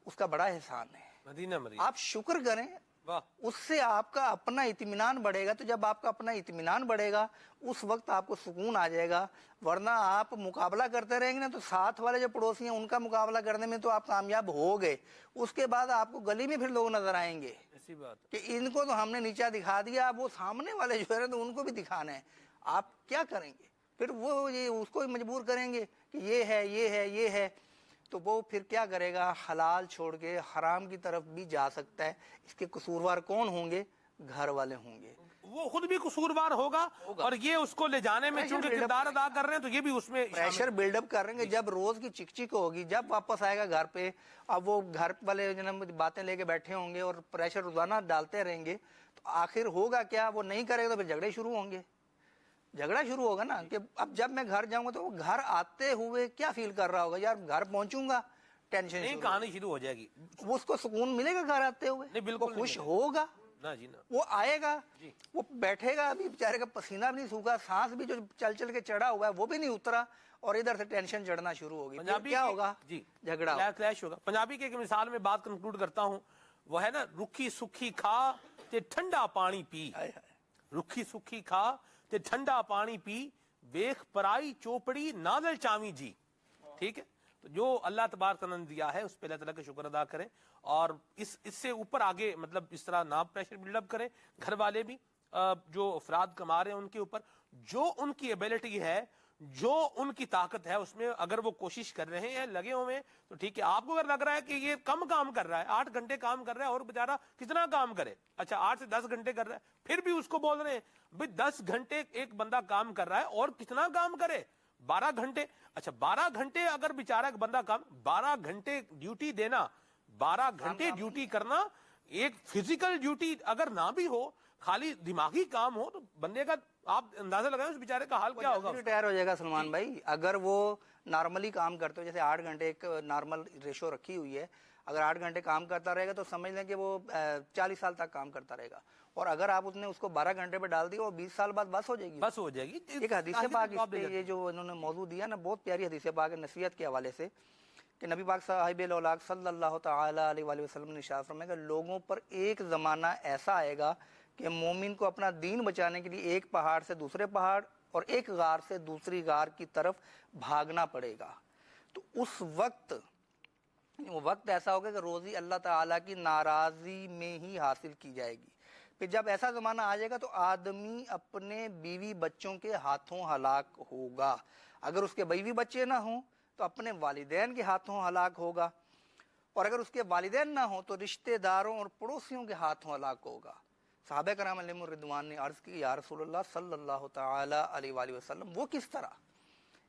اس کا بڑا احسان ہے. مدینہ مریض. آپ شکر کریں، اس سے آپ کا اپنا اطمینان بڑھے گا. تو جب آپ کا اپنا اطمینان بڑھے گا اس وقت آپ کو سکون آ جائے گا. ورنہ آپ مقابلہ کرتے رہیں گے نا تو ساتھ والے جو پڑوسی ہیں ان کا مقابلہ کرنے میں تو آپ کامیاب ہو گئے، اس کے بعد آپ کو گلی میں پھر لوگ نظر آئیں گے ایسی بات کہ ان کو تو ہم نے نیچا دکھا دیا، اب وہ سامنے والے جو ہے تو ان کو بھی دکھانا ہے. آپ کیا کریں گے پھر؟ وہ یہ اس کو مجبور کریں گے کہ یہ ہے یہ ہے یہ ہے، تو وہ پھر کیا کرے گا؟ حلال چھوڑ کے حرام کی طرف بھی جا سکتا ہے. اس کے قصوروار کون ہوں گے؟ گھر والے ہوں گے. وہ خود بھی قصوروار ہوگا اور یہ اس کو لے جانے میں چونکہ کردار ادا کر رہے ہیں تو یہ بھی اس میں پریشر بلڈ اپ کر رہے ہیں. جب روز کی چک چک ہوگی، جب واپس آئے گا گھر پہ، اب وہ گھر والے باتیں لے کے بیٹھے ہوں گے اور پریشر روزانہ ڈالتے رہیں گے، تو آخر ہوگا کیا؟ وہ نہیں کرے گا تو پھر جھگڑے شروع ہوں گے. جھگڑا شروع ہوگا نا کہ اب جب میں گھر جاؤں گا تو وہ گھر آتے ہوئے کیا فیل کر رہا ہوگا؟ یار گھر پہنچوں گا ٹینشن، نہیں کہانی شروع ہو جائے گی. وہ اس کو سکون ملے گا گھر آتے ہوئے؟ نہیں بالکل خوش ہوگا. جی نا. وہ آئے گا، وہ بیٹھے گا، ابھی بیچارے کا پسینہ بھی نہیں سوکھا، سانس بھی جو چل چل کے چڑھا ہوا ہے وہ بھی نہیں اترا، اور ادھر سے ٹینشن چڑھنا شروع ہوگی. کیا ہوگا؟ جی جھگڑا کلیش ہوگا. پنجابی کی ایک مثال میں بات کنکلوڈ کرتا ہوں، وہ ہے نا رکھی سکھی کھا تے ٹھنڈا پانی پی. رکھی سکھی کھا تے ٹھنڈا پانی پی، ویخ پرائی چوپڑی نادل چاوی جی. ٹھیک ہے، تو جو اللہ تبارک تعالیٰ نے دیا ہے اس پہ اللہ تعالیٰ کا شکر ادا کریں، اور اس سے اوپر آگے مطلب اس طرح نہ پریشر بلڈ اپ کریں. گھر والے بھی جو افراد کما رہے ہیں ان کے اوپر جو ان کی ایبیلٹی ہے، جو ان کی طاقت ہے، اس میں اگر وہ کوشش کر رہے ہیں، لگے ہوئے ہیں، تو ٹھیک ہے. آپ کو اگر لگ رہا ہے کہ یہ کم کام کر رہا ہے، 8 گھنٹے کام کر رہا ہے اور بیچارہ کتنا کام کرے، اچھا 8 سے 10 گھنٹے کر رہا ہے، پھر بھی اس کو بول رہے ہیں بھئی 10 گھنٹے ایک بندہ کام کر رہا ہے اور کتنا کام کرے؟ 12 گھنٹے. اچھا 12 گھنٹے اگر بیچارہ ایک بندہ کام، 12 گھنٹے ڈیوٹی دینا، 12 گھنٹے ڈیوٹی کرنا، ایک فزیکل ڈیوٹی اگر نہ بھی ہو، خالی دماغی کام ہو، تو بندے کا آپ اندازہ لگائیں اس بیچارے کا حال کیا ہوگا. ریٹائر ہو جائے گا سلمان بھائی. اگر وہ نارملی کام کرتے ہو، جیسے 8 گھنٹے ایک نارمل ریشو رکھی ہوئی ہے، اگر 8 گھنٹے کام کرتا رہے گا تو سمجھ لیں کہ وہ 40 سال تک کام کرتا رہے گا. اور اگر آپ اس کو 12 گھنٹے پہ ڈال دیا وہ 20 سال بعد بس ہو جائے گی. بس ہو جائے گی. ایک حدیث پاک اس پہ یہ جو انہوں نے موضوع دیا نا، بہت پیاری حدیث پاک ہے نصیحت کے حوالے سے، کہ نبی پاک صاحب الاولاق صلی اللہ تعالی علیہ وآلہ وسلم نے ارشاد فرمایا کہ لوگوں پر ایک زمانہ ایسا آئے گا کہ مومن کو اپنا دین بچانے کے لیے ایک پہاڑ سے دوسرے پہاڑ اور ایک غار سے دوسری غار کی طرف بھاگنا پڑے گا. تو اس وقت وہ وقت ایسا ہوگا کہ روزی اللہ تعالیٰ کی ناراضی میں ہی حاصل کی جائے گی. پھر جب ایسا زمانہ آ جائے گا تو آدمی اپنے بیوی بچوں کے ہاتھوں ہلاک ہوگا. اگر اس کے بیوی بچے نہ ہوں تو اپنے والدین کے ہاتھوں ہلاک ہوگا، اور اگر اس کے والدین نہ ہوں تو رشتہ داروں اور پڑوسیوں کے ہاتھوں ہلاک ہوگا. صحابہ کرام علیہم الرضوان نے عرض کی یا رسول اللہ صلی اللہ تعالی علیہ وآلہ وسلم وہ کس طرح؟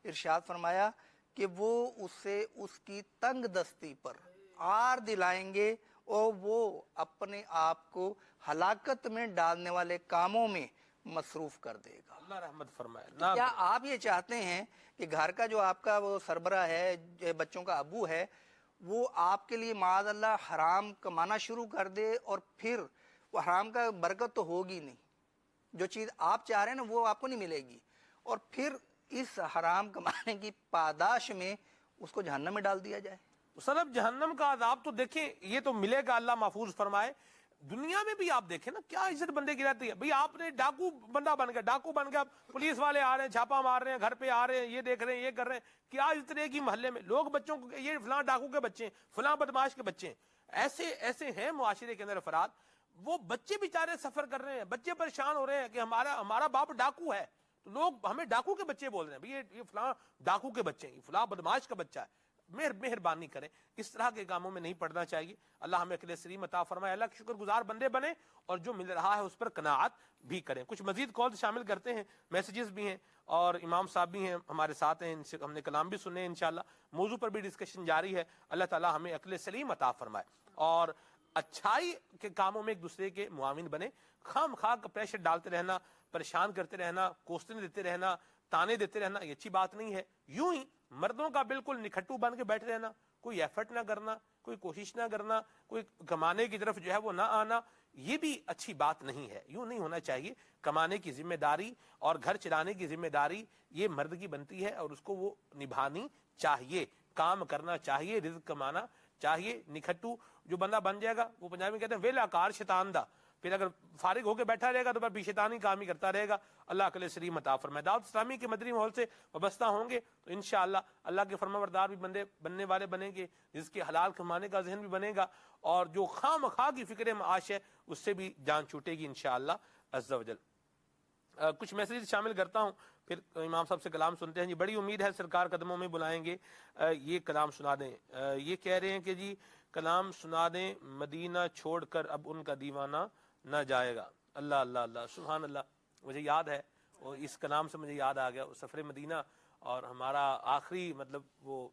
ارشاد فرمایا کہ وہ اسے اس کی تنگ دستی پر عار دلائیں گے اور وہ اپنے آپ کو ہلاکت میں ڈالنے والے کاموں میں مصروف کر دے گا. اللہ رحمت فرمائے. کیا آپ یہ چاہتے ہیں کہ گھر کا جو آپ کا وہ سربراہ ہے، بچوں کا ابو ہے، وہ آپ کے لیے معاذ اللہ حرام کمانا شروع کر دے، اور پھر وہ حرام کا برکت تو ہوگی نہیں، جو چیز آپ چاہ رہے ہیں نا وہ آپ کو نہیں ملے گی، اور پھر اس حرام کمانے کی پاداش میں اس کو جہنم میں ڈال دیا جائے؟ صرف جہنم کا عذاب تو دیکھیں یہ تو ملے گا، اللہ محفوظ فرمائے. دنیا میں بھی آپ دیکھیں نا کیا عزت بندے کی رہتی ہے. بھئی آپ نے ڈاکو بندہ بن گیا، ڈاکو بن گیا، پولیس والے آ رہے ہیں، چھاپا مار رہے ہیں، گھر پہ آ رہے ہیں، یہ دیکھ رہے ہیں، یہ کر رہے ہیں، کیا عزت رہے گی محلے میں؟ لوگ بچوں کو یہ فلاں ڈاکو کے بچے ہیں، فلاں بدماش کے بچے ہیں. ایسے ہیں معاشرے کے اندر افراد. وہ بچے بیچارے سفر کر رہے ہیں، بچے پریشان ہو رہے ہیں کہ ہمارا باپ ڈاکو ہے، تو لوگ ہمیں ڈاکو کے بچے بول رہے ہیں. بھئی یہ فلاں ڈاکو کے بچے ہیں، یہ فلاں بدماش کا بچہ ہے. مہربانی کریں، اس طرح کے کاموں میں نہیں پڑنا چاہیے. اللہ ہمیں عقل سلیم عطا فرمائے، اللہ کے شکر گزار بندے بنے اور جو مل رہا ہے اس پر قناعت بھی کریں. کچھ مزید کال شامل کرتے ہیں، میسیجز بھی ہیں اور امام صاحب بھی ہیں ہمارے ساتھ ہیں، ان سے ہم نے کلام بھی سنے انشاءاللہ، موضوع پر بھی ڈسکشن جاری ہے. اللہ تعالیٰ ہمیں عقل سلیم عطا فرمائے اور اچھائی کے کاموں میں ایک دوسرے کے معاون بنے. خام خواہ کا پریشر ڈالتے رہنا، پریشان کرتے رہنا، کوسٹیں دیتے رہنا، تانے دیتے رہنا، یہ اچھی بات نہیں ہے. یوں ہی مردوں کا بالکل نکھٹو بن کے بیٹھ رہنا، کوئی ایفرٹ نہ کرنا، کوئی کوشش نہ کرنا، کوئی کمانے کی طرف جو ہے وہ نہ آنا، یہ بھی اچھی بات نہیں ہے. یوں نہیں ہونا چاہیے. کمانے کی ذمہ داری اور گھر چلانے کی ذمہ داری یہ مرد کی بنتی ہے اور اس کو وہ نبھانی چاہیے، کام کرنا چاہیے، رزق کمانا چاہیے. نکھٹو جو بندہ بن جائے گا، وہ پنجابی میں کہتے ہیں ویلا کار شیطان دا، پھر اگر فارغ ہو کے بیٹھا رہے گا تو پھر شیطانی کام ہی کرتا رہے گا. اللہ عقل سلیم عطا فرمائے. دعوت اسلامی کے مدنی ماحول سے وابستہ ہوں گے تو انشاءاللہ اللہ کے فرمانبردار بھی بندے بننے والے بنیں گے، جس کے حلال کمانے کا ذہن بھی بنے گا، اور جو خام خواہ کی فکر معاش ہے اس سے بھی جان چھوٹے گی انشاءاللہ عز و جل. کچھ میسیج شامل کرتا ہوں، پھر امام صاحب سے کلام سنتے ہیں. جی بڑی امید ہے سرکار قدموں میں بلائیں گے، یہ کلام سنا دیں. یہ کہہ رہے ہیں کہ جی کلام سنا دیں، مدینہ چھوڑ کر اب ان کا دیوانہ نہ جائے گا. اللہ اللہ اللہ، سبحان اللہ. مجھے یاد ہے، اور اس کلام سے مجھے یاد آ گیا سفر مدینہ، اور ہمارا آخری مطلب وہ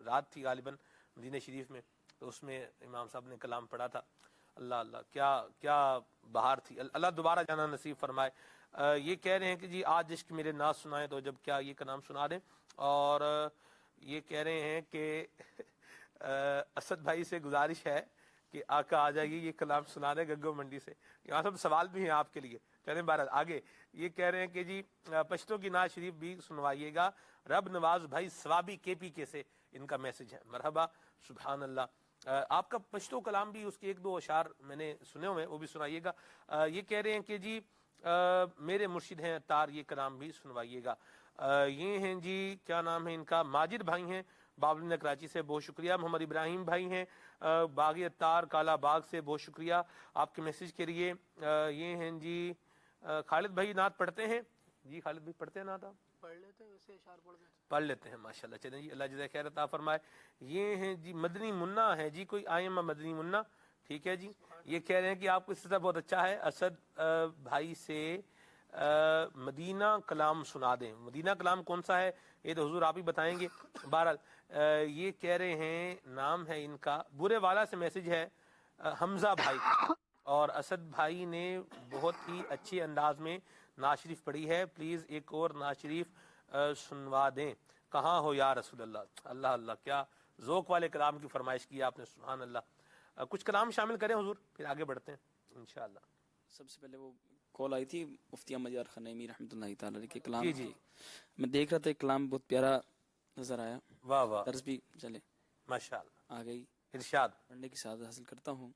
رات تھی غالباً مدینہ شریف میں، تو اس میں امام صاحب نے کلام پڑھا تھا. اللہ اللہ، کیا کیا بہار تھی. اللہ دوبارہ جانا نصیب فرمائے. یہ کہہ رہے ہیں کہ جی آج عشق میرے ناز سنائیں تو جب کیا یہ کلام سنا دیں. اور یہ کہہ رہے ہیں کہ اسد بھائی سے گزارش ہے کہ آقا آ جائیے، یہ کلام سنا دیں گگو منڈی سے. یہاں سب سوال بھی ہیں آپ کے لیے. چلیں بہرحال آگے. یہ کہہ رہے ہیں کہ جی پشتوں کی نعت شریف بھی سنوائیے گا. رب نواز بھائی سوابی کے پی کے سے ان کا میسج ہے. مرحبا، سبحان اللہ. آپ کا پشتو کلام بھی اس کے ایک دو اشعار میں نے سنے ہوئے، وہ بھی سنائیے گا. یہ کہہ رہے ہیں کہ جی میرے مرشد ہیں عطار، یہ کلام بھی سنوائیے گا. یہ ہیں جی کیا نام ہے ان کا، ماجد بھائی ہیں بابلین کراچی سے، بہت شکریہ. محمد ابراہیم بھائی ہیں باغ عطار کالا باغ سے، بہت شکریہ آپ کے میسج کے لیے. یہ ہیں جی خالد بھائی نعت پڑھتے ہیں. جی خالد بھائی پڑھتے ہیں نعت؟ آپ پڑھ لیتے ہیں، ویسے اشعار پڑھ لیتے ہیں ماشاءاللہ. چلیں جی، اللہ جزائے خیر عطا فرمائے. یہ ہیں جی مدنی منا ہے جی، کوئی آئی ایم مدنی منا، ٹھیک ہے جی. یہ کہہ رہے ہیں کہ آپ کو اس سے بہت اچھا ہے. اسد بھائی سے مدینہ کلام سنا دیں. مدینہ کلام کون سا ہے یہ تو حضور آپ ہی بتائیں گے. بہرحال یہ کہہ رہے ہیں نام ہے ان کا، برے والا سے میسج ہے حمزہ بھائی کا، اور اسد بھائی نے بہت ہی اچھے انداز میں نعت شریف پڑھی ہے. پلیز ایک اور نعت شریف سنوا دیں. کہاں ہو یا رسول اللہ. اللہ اللہ، کیا ذوق والے کلام کی فرمائش کی آپ نے، سبحان اللہ. کچھ کلام شامل کریں حضور، پھر آگے بڑھتے ہیں انشاءاللہ. سب سے پہلے وہ کال آئی تھی مفتی احمد یار خنیمی رحمۃ اللہ تعالی علیہ کے کلام جی جی. میں دیکھ رہا تھا، ایک کلام بہت پیارا نظر آیا. واہ واہ، طرز بھی چلے ماشاءاللہ، آ گئی، ارشاد. پڑھنے کی سعادت حاصل کرتا ہوں.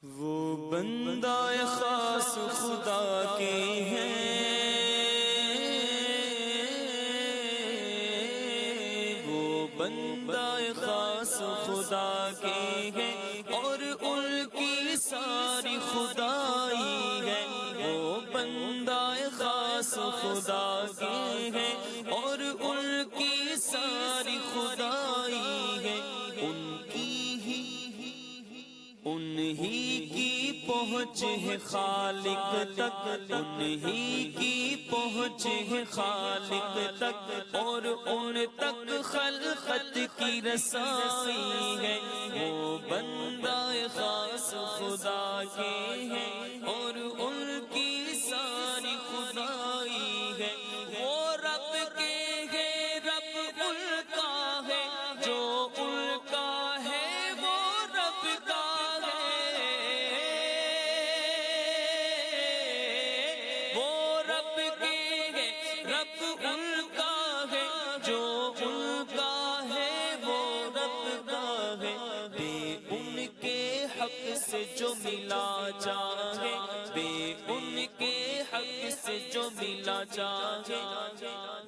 وہ بندہ خاص خدا کے ہیں، وہ بندہ خاص خدا کے ہیں، اور ان کی ساری خدائی ہے. وہ بندہ خاص خدا کے ہیں، اور ان کی ساری خدائی ہے. انہی کی پہنچ ہے خالق تک، انہی کی پہنچ ہے خالق تک، اور ان تک خلقت کی رسائی ہے. وہ بندہ خاص خدا کے ہیں، اور ان کی ساری خدائی ہے. وہ رب کے ہیں، رب ان کا ہے، جو ان کا ہے وہ رب کا. جو ملا چاہے بے ان کے حق سے، جو ملا چاہے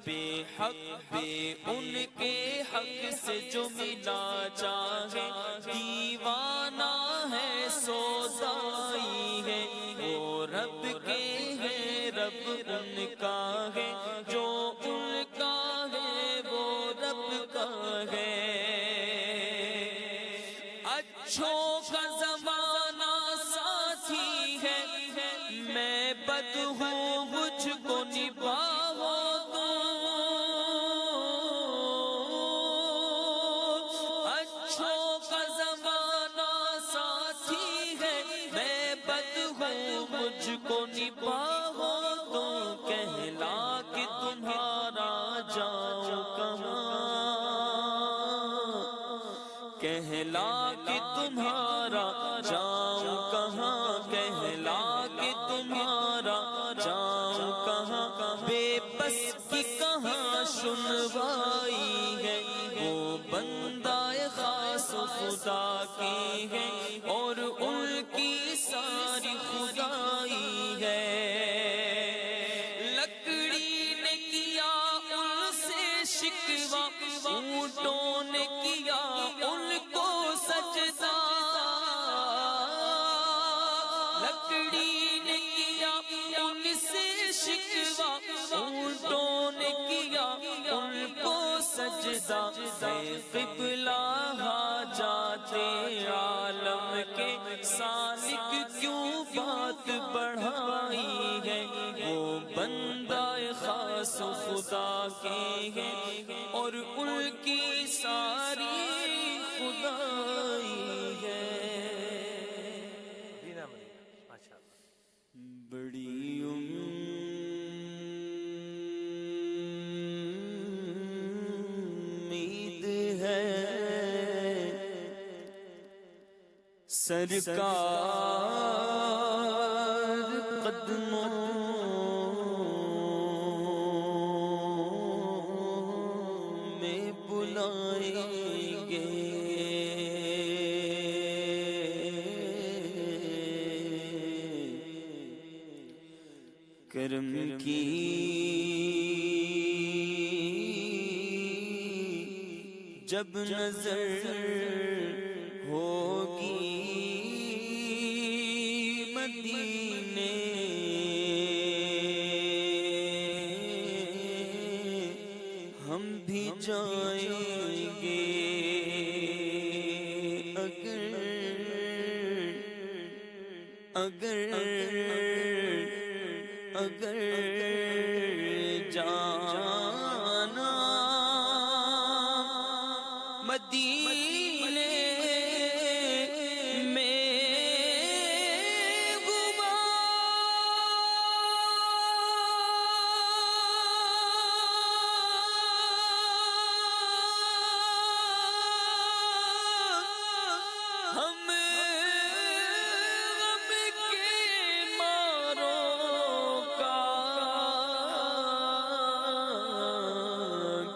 بے حق بے ان کے حق سے، جو ملا چاہے. دیوانہ ہے سودائی ہے، وہ رب کے ہیں، رب ان کا ہے، جو ان کا ہے وہ رب کا ہے. اچھوں کا زمانہ ساتھی ہے، میں بد ہوں کہلا کہ تمہارا جاؤں کہاں، کہلا کہ تمہارا جاؤں کہاں، بے بس کی کہاں سنوائی ہے، وہ بندہ خاص خدا کی ہے اور ان کی ساری خدائی ہے۔ لکڑی نے کیا ان سے شکوہ، اونٹوں نے کیا ان کو سجدہ، لکڑی نے کیا ان سے شکوہ، اونٹوں نے کیا ان کو سجدہ، اے قبلہ حاجات عالم کے سالک کیوں بات بڑھائی ہے، وہ بندہ خاص خدا کی ہے اور ان کی ساری خدائی ہے۔ مدینہ مدینہ ماشاء اللہ۔ بڑی امید ہے سرکار قدموں میں بلائیں گے، کرم کی جب نظر ہوگی مدینے، ہم بھی جائیں گے اگر جانا مدینے میں ہوا، ہم غم کے ماروں کا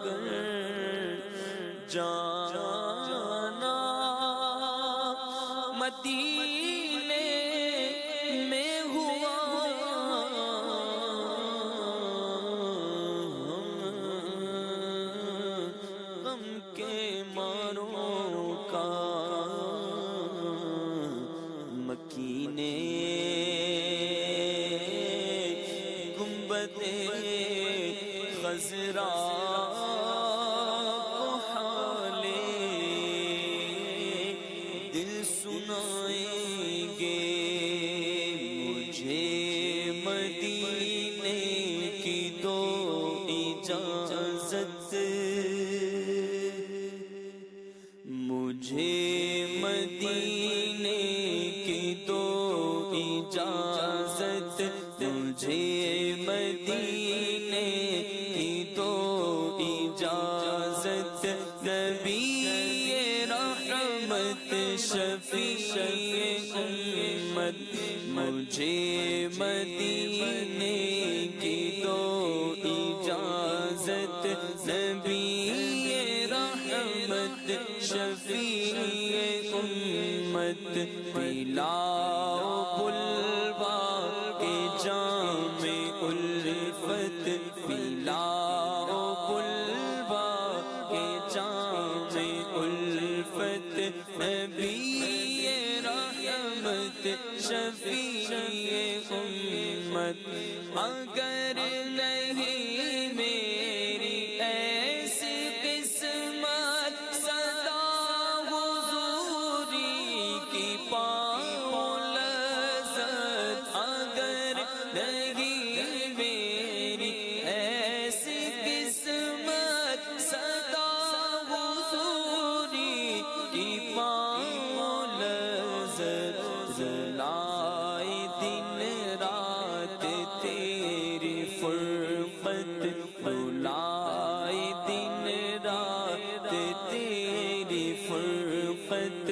گر جانا مدینے میں ہوا، غم کے ماروں کا مکینے گنبد خضرا کو حالے دل سنائیں گے، مجھے مدینے کی دو اجازت، مجھے مدینے کی دو اجازت، مجھے مدینے کی دو اجازت، نبی رحمت شفیع امت، مجھے مدینے کی دو اجازت، نبی رحمت شفیع امت، پلاؤ بلوا کے جام الفت، پلاؤ بلوا کے جام الفت، نبی رحمت شفیع امت، اگر نہیں میری ایسی قسمت صدا حضوری کی پاؤں لذت، اگر نہیں میری ایسی قسمت صدا حضوری کی پاؤں لذت، رلائے دن رات تیری فرقت، رلائے دن رات تیری فرقت،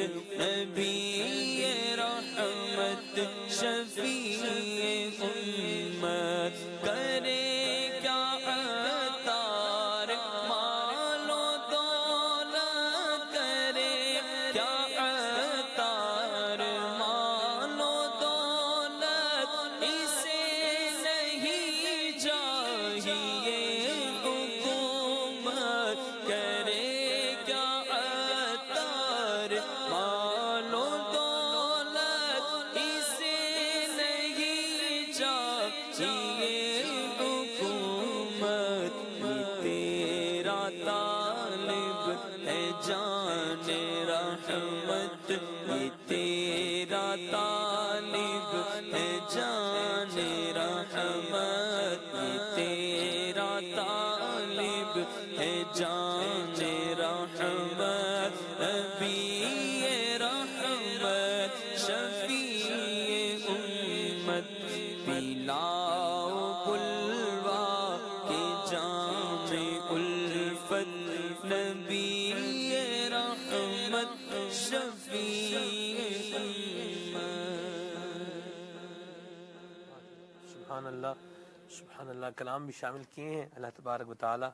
طالب ہے جان رحمت، یہ تیرا طالب ہے جان رحمت، یہ تیرا طالب ہے جان رحمت، نبی رحمت شفیع امت، پلاؤ بلوا کے جام الفت، نبی رحمت شفیع سبحان اللہ سبحان اللہ. کلام بھی شامل کیے ہیں. اللہ تبارک و تعالی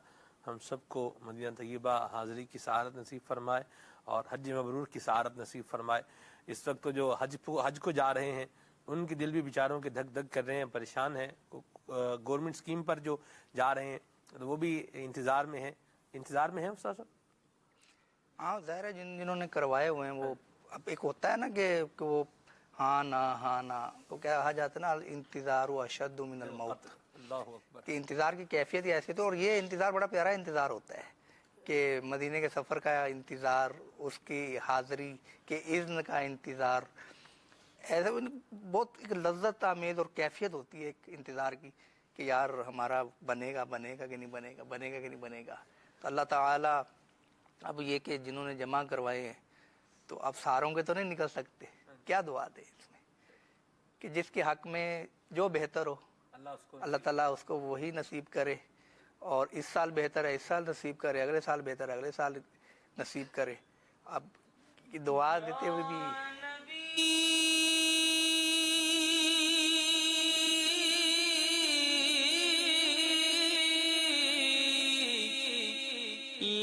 ہم سب کو مدینہ طیبہ حاضری کی سعادت نصیب فرمائے اور حج مبرور کی سعادت نصیب فرمائے. اس وقت تو جو حج کو جا رہے ہیں ان کے دل بھی بیچاروں کے دھک دھک کر رہے ہیں، پریشان ہیں. گورنمنٹ اسکیم پر جو جا رہے ہیں تو وہ بھی انتظار میں ہیں استاد صاحب. ہاں ظاہر ہے جنہوں نے کروائے ہوئے ہیں وہ اب ایک ہوتا ہے نا کہ وہ ہاں نہ تو کیا کہا جاتا ہے نا، انتظار و اشد من الموت، اللہ اکبر. کہ انتظار کی کیفیت ہی ایسی. تو اور یہ انتظار بڑا پیارا انتظار ہوتا ہے کہ مدینے کے سفر کا انتظار، اس کی حاضری کے اذن کا انتظار، ایسے بہت ایک لذت آمیز اور کیفیت ہوتی ہے ایک انتظار کی کہ یار ہمارا بنے گا کہ نہیں بنے گا. تو اللہ تعالیٰ اب یہ کہ جنہوں نے جمع کروائے ہیں تو اب ساروں کے تو نہیں نکل سکتے، کیا دعا دے اس میں کہ جس کے حق میں جو بہتر ہو اللہ تعالیٰ اس کو وہی نصیب کرے، اور اس سال بہتر ہے اس سال نصیب کرے، اگلے سال بہتر ہے اگلے سال نصیب کرے. اب دعا دیتے ہوئے بھی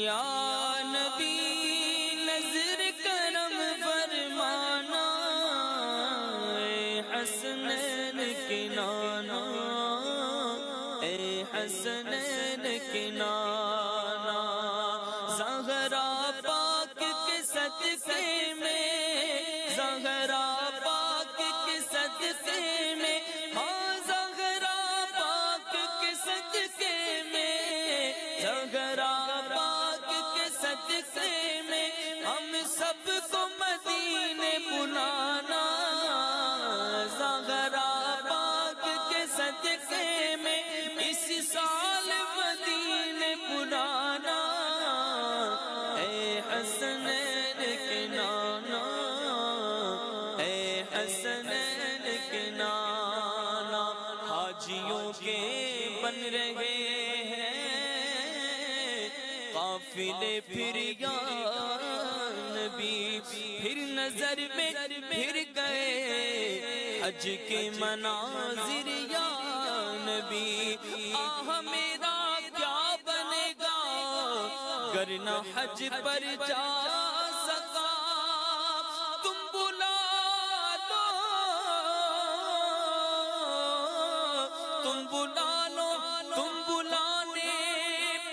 یا نبی نظر کرم فرمانا، اے حسنین کے نانا، اے حسنین کے نانا، زہرا پاک کے صدقے میں، زہرا پاک کے صدقے میں، ہاں زہرا پاک کے صدقے میں، زہرا صدقے میں ہم سب کو مدینے بلانا، زہرا پاک کے صدقے میں اس سال مدینے بلانا، اے حسنین کے نانا، اے حسنین کے نانا. حاجیوں کے بن رہے قافلے پھر یا نبی، پھر نظر میں پھر گئے حج کے مناظر یا نبی. آہ میرا کیا بنے گا گر نہ حج پر جا سکا، تم بلا لو تم بلانے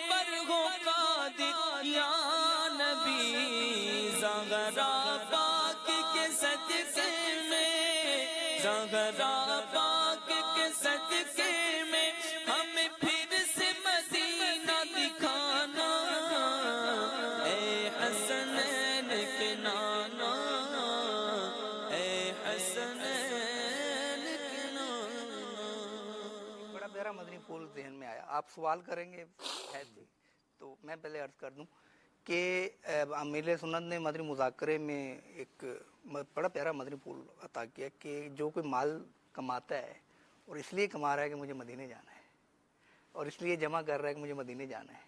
پر ہو قادر یا نبی. زہرا پاک کے صدقے میں، زہرا پاک کے صدقے میں ہمیں پھر سے مدینہ دکھانا، اے حسنین کے نانا، اے حسنین کے نانا. بڑا پیارا مدنی پھول ذہن میں آیا. آپ سوال کریں گے تو میں پہلے عرض کر دوں کہ امیر سنت نے مدنی مذاکرے میں ایک بڑا پیارا مدنی پھول عطا کیا کہ جو کوئی مال کماتا ہے اور اس لیے کما رہا ہے کہ مجھے مدینے جانا ہے، اور اس لیے جمع کر رہا ہے کہ مجھے مدینے جانا ہے،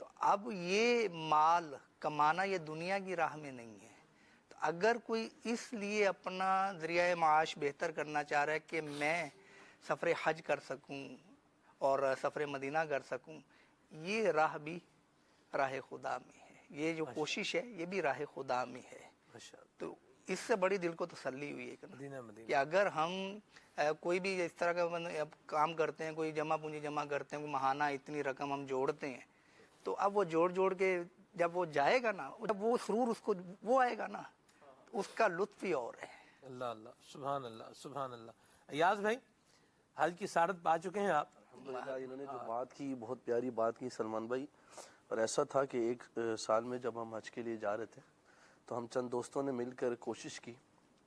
تو اب یہ مال کمانا یہ دنیا کی راہ میں نہیں ہے. تو اگر کوئی اس لیے اپنا ذریعہ معاش بہتر کرنا چاہ رہا ہے کہ میں سفر حج کر سکوں اور سفر مدینہ کر سکوں، یہ راہ بھی راہ خدا میں ہے، یہ جو کوشش ہے یہ بھی راہ خدا میں ہے. تو اس سے بڑی دل کو تسلی ہوئی ہے کہ اگر ہم کوئی بھی اس طرح کا کام کرتے ہیں، کوئی جمع پونجی جمع کرتے ہیں، کوئی ماہانہ اتنی رقم ہم جوڑتے ہیں، تو اب وہ جوڑ کے جب وہ جائے گا نا، جب وہ سرور اس کو وہ آئے گا نا، اس کا لطف ہی اور ہے. اللہ اللہ سبحان اللہ سبحان اللہ. ایاز بھائی حج کی سعادت پا چکے ہیں آپ، الحمدللہ انہوں نے جو بات کی بہت پیاری بات کی سلمان بھائی. اور ایسا تھا کہ ایک سال میں جب ہم حج کے لیے جا رہے تھے تو ہم چند دوستوں نے مل کر کوشش کی.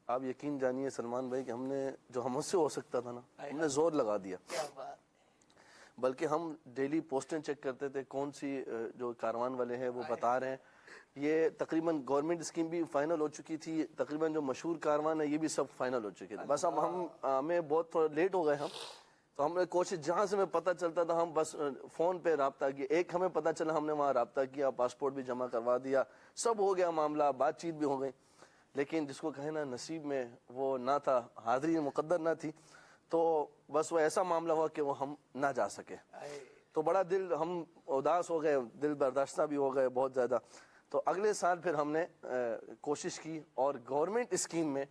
آپ یقین جانیے سلمان بھائی کہ ہم نے جو ہم سے ہو سکتا تھا نا ہم نے زور لگا دیا. بلکہ ہم ڈیلی پوسٹیں چیک کرتے تھے کون سی جو کاروان والے ہیں وہ بتا رہے ہیں. یہ تقریباً گورنمنٹ اسکیم بھی فائنل ہو چکی تھی, تقریباً جو مشہور کاروان ہے یہ بھی سب فائنل ہو چکے تھے. بس اب ہمیں بہت تھوڑا لیٹ ہو گئے ہم, تو ہم نے کوشش جہاں سے ہمیں پتہ چلتا تھا ہم بس فون پہ رابطہ کیا. ایک ہمیں پتہ چلا ہم نے وہاں رابطہ کیا, پاسپورٹ بھی جمع کروا دیا, سب ہو گیا معاملہ, بات چیت بھی ہو گئی. لیکن جس کو کہیں نا نصیب میں وہ نہ تھا, حاضری مقدر نہ تھی, تو بس وہ ایسا معاملہ ہوا کہ وہ ہم نہ جا سکے. تو بڑا دل ہم اداس ہو گئے, دل برداشتہ بھی ہو گئے بہت زیادہ. تو اگلے سال پھر ہم نے کوشش کی اور گورنمنٹ اسکیم میں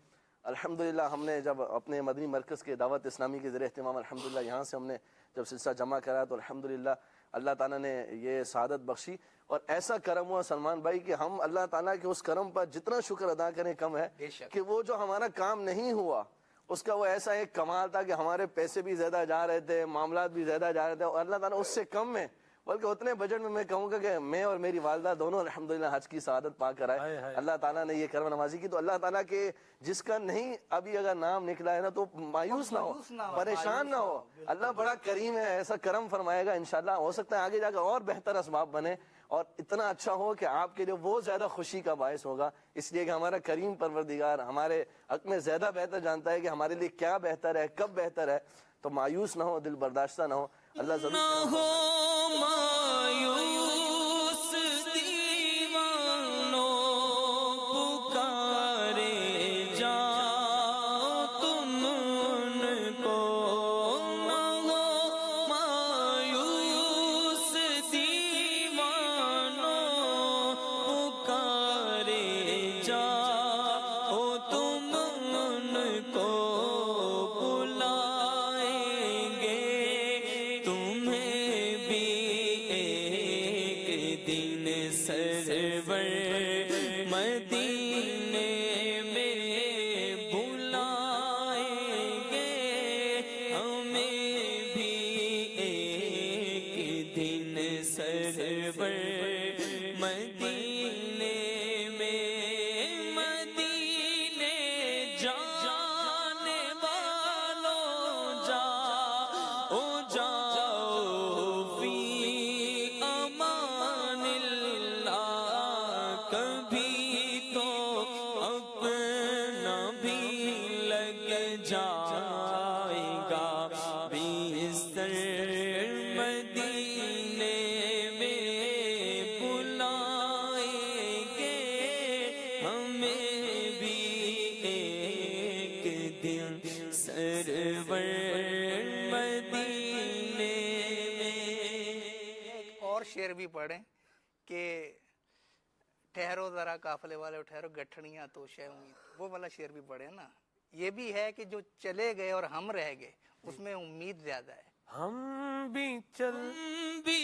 الحمدللہ ہم نے جب اپنے مدنی مرکز کے دعوت اسلامی کے زیر اہتمام الحمدللہ یہاں سے ہم نے جب سلسلہ جمع کرا تو الحمدللہ اللہ تعالیٰ نے یہ سعادت بخشی. اور ایسا کرم ہوا سلمان بھائی کہ ہم اللہ تعالیٰ کے اس کرم پر جتنا شکر ادا کریں کم ہے کہ وہ جو ہمارا کام نہیں ہوا اس کا وہ ایسا ایک کمال تھا کہ ہمارے پیسے بھی زیادہ جا رہے تھے, معاملات بھی زیادہ جا رہے تھے, اور اللہ تعالیٰ اس سے کم میں بلکہ اتنے بجٹ میں کہوں گا کہ میں اور میری والدہ دونوں الحمدللہ حج کی سعادت پا کر آئے. اللہ تعالیٰ نے یہ کرم نوازی کی. تو اللہ تعالیٰ کے جس کا نہیں ابھی اگر نام نکلا ہے نا تو مایوس نہ ہو, پریشان نہ ہو. اللہ بڑا کریم ہے, ایسا کرم فرمائے گا انشاءاللہ. ہو سکتا ہے آگے جا کر اور بہتر اسباب بنے اور اتنا اچھا ہو کہ آپ کے لیے وہ زیادہ خوشی کا باعث ہوگا. اس لیے کہ ہمارا کریم پروردگار ہمارے حق میں زیادہ بہتر جانتا ہے کہ ہمارے لیے کیا بہتر ہے, کب بہتر ہے. تو مایوس نہ ہو, دل برداشتہ نہ ہو. اللہ ضرور مایوس دیوانوں پکارے جاؤ تم ان کو, نہ ہو مایوس دیوانوں پکارے جاؤ تم ان کو, بلائیں گے تمہیں بھی ایک دن سرور مدینے میں, بلائیں گے ہمیں بھی ایک دن سرور مدینے میں. مدینے جانے والوں جاؤ جاؤ فی امان اللہ, کبھی تو اپنا بھی لگ جائے گا بستر مدینے میں, بلائیں گے ہمیں بھی ایک دن سرور مدینے میں. ایک اور شعر بھی پڑھیں کہ ٹھہرو ذرا قافلے والے ٹھہرو گٹھڑیاں تو شے امید, وہ والا شعر بھی پڑھیں نا. یہ بھی ہے کہ جو چلے گئے اور ہم رہ گئے اس میں امید زیادہ ہے. ہم بھی چلتے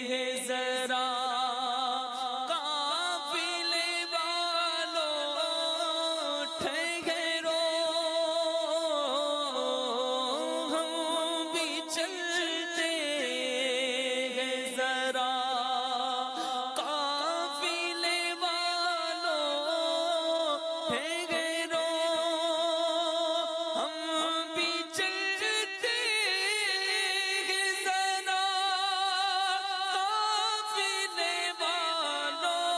ہیں ذرا قافلے والوں ٹھہرو, ہم بھی چلتے ہیں ذرا قافلے والوں ٹھہرو, ہم بھی چلتے ہیں ذرا قافلے والوں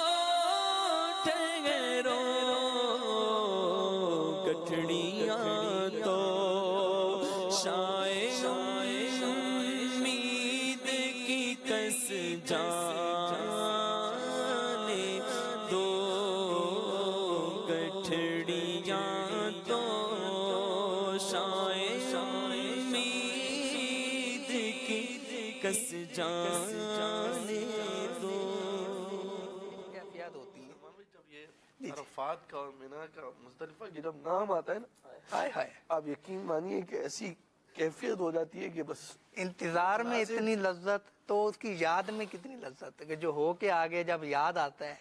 ٹھہرو, گٹھڑیاں تو شاید امید کی کس جانے دو, گٹھڑیاں تو شاید امید کی کس جانے دو. کیفیات ہوتی ہیں. جب یہ عرفات کا اور مینا کا مزدلفہ کی جب نام آتا ہے نا, ہائے ہائے, آپ یقین مانیے کہ ایسی کیفیت ہو جاتی ہے کہ بس انتظار میں اتنی لذت تو اس کی یاد میں کتنی لذت ہے کہ جو ہو کے آگے جب یاد آتا ہے.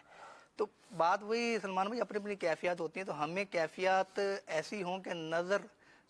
تو بات وہی سلمان بھائی اپنی اپنی کیفیات ہوتی ہیں, تو ہمیں کیفیات ایسی ہوں کہ نظر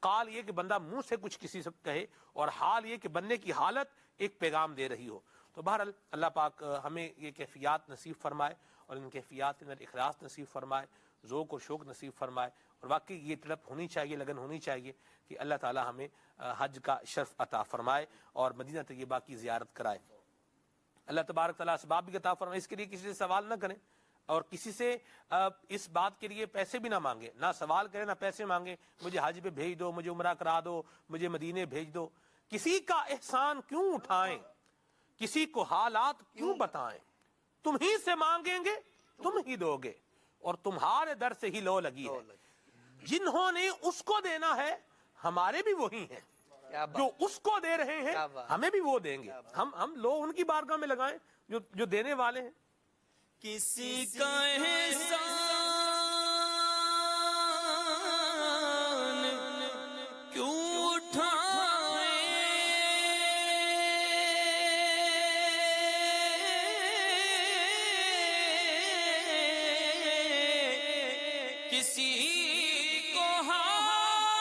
قال یہ کہ بندہ منہ سے کچھ کسی سے کہے اور حال یہ کہ بندے کی حالت ایک پیغام دے رہی ہو. تو بہرحال اللہ پاک ہمیں یہ کیفیات نصیب فرمائے اور ان کیفیات کے اندر اخلاص نصیب فرمائے, ذوق اور شوق نصیب فرمائے, اور واقعی یہ تڑپ ہونی چاہیے, لگن ہونی چاہیے کہ اللہ تعالی ہمیں حج کا شرف عطا فرمائے اور مدینہ طیبہ کی زیارت کرائے. اللہ تبارک تعالیٰ اسباب بھی عطا فرمائے. اس کے لیے کسی سے سوال نہ کریں اور کسی سے اس بات کے لیے پیسے بھی نہ مانگے, نہ سوال کریں نہ پیسے مانگے, مجھے حج پہ بھیج دو, مجھے عمرہ کرا دو, مجھے مدینے بھیج دو. کسی کا احسان کیوں اٹھائیں, کسی کو حالات کیوں بتائیں, تم ہی سے مانگیں گے تم ہی دو گے اور تمہارے در سے ہی لو لگی ہے. جنہوں نے اس کو دینا ہے ہمارے بھی وہی ہیں, جو اس کو دے رہے ہیں ہمیں بھی وہ دیں گے. ہم لو ان کی بارگاہ میں لگائیں جو دینے والے ہیں. کسی کا احسان کیوں اٹھائیں, کسی کو حالات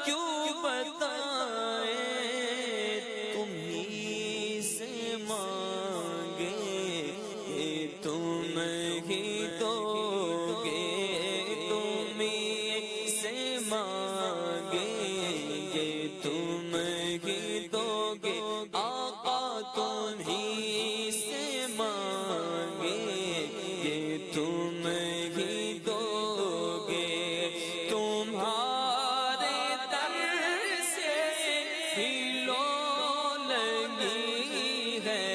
کیوں بتائیں, تم ہی سے مانگیں گے تم ہی دو گے, تم ہی سے مانگیں گے تم ہی دو گے, آقا تم ہی سے مانگیں گے تم ہی دو گے, تمہارے در سے ہی لو لگی ہے,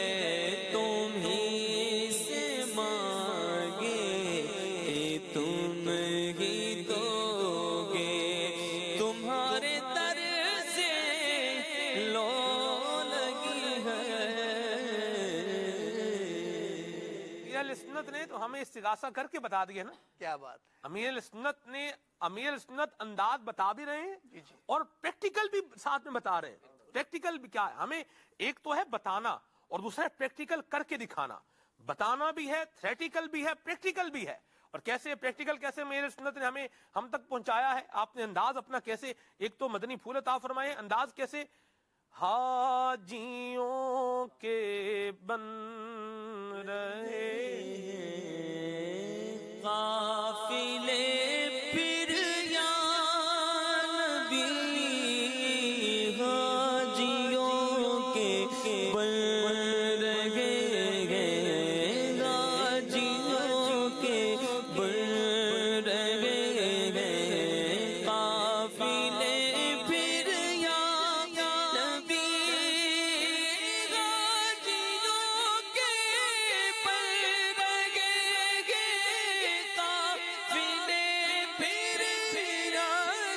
تم ہی سے مانگیں گے تم ہی دو گے, تمہارے در سے لو لگی ہے. امیر سنت نے تو ہمیں استغاثہ کر کے بتا دیا نا. کیا بات ہے. امیر سنت انداز بتا بھی رہے ہیں اور پریکٹیکل بھی ساتھ میں بتا رہے ہیں. پریکٹیکل بھی کیا ہے, ہمیں ایک تو ہے بتانا اور دوسرا ہے پریکٹیکل کر کے دکھانا. بتانا بھی ہے, تھریٹیکل بھی ہے, پریکٹیکل بھی ہے. اور کیسے پریکٹیکل کیسے امیر سنت نے ہمیں ہم تک پہنچایا ہے, آپ نے انداز اپنا کیسے, ایک تو مدنی پھول عطا فرمائے, انداز کیسے حاجیوں کے بن رہے قافلے پھر یا نبی, حاجیوں کے بن رہے ہیں, حاجیوں کے بن رہے ہیں, قافلے پھر یا نبی, حاجیوں کے بن رہے ہیں, قافلے پھر یا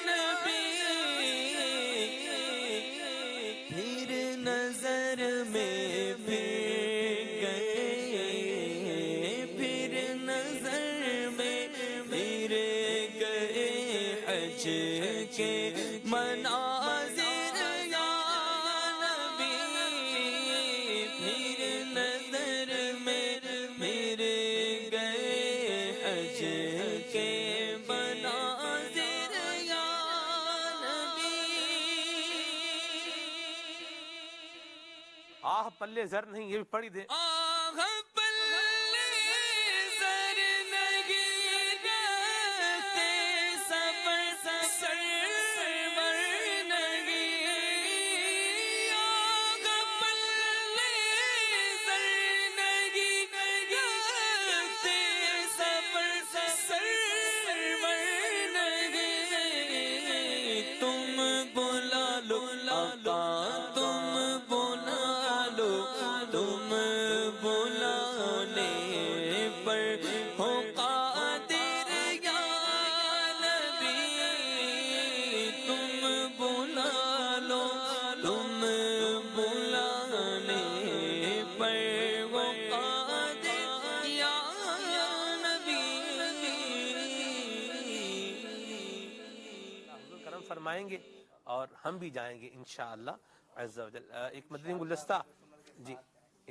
نبی, پھر نظر میں پھر گئے, پھر نظر میں پھر گئے حج کے مناظر یا نبی, پھر نظر میں پھر گئے حج کے مناظر یا نبی. آہ پلے زر نہیں, یہ بھی پڑھی دیں. آہ پلے زر نہیں رہتے سفر سرور نہیں, آہ پلے زر نہیں رہتے سفر سرور نہیں, تم بلا لو آقا, تم بلا لو, تم بلانے پر ہو قادر یا نبی, تم بلا لو, تم بلانے پر ہو قادر یا نبی. حضور کرم فرمائیں گے اور ہم بھی جائیں گے انشاءاللہ عز و جل. ایک مدنی گلدستہ جی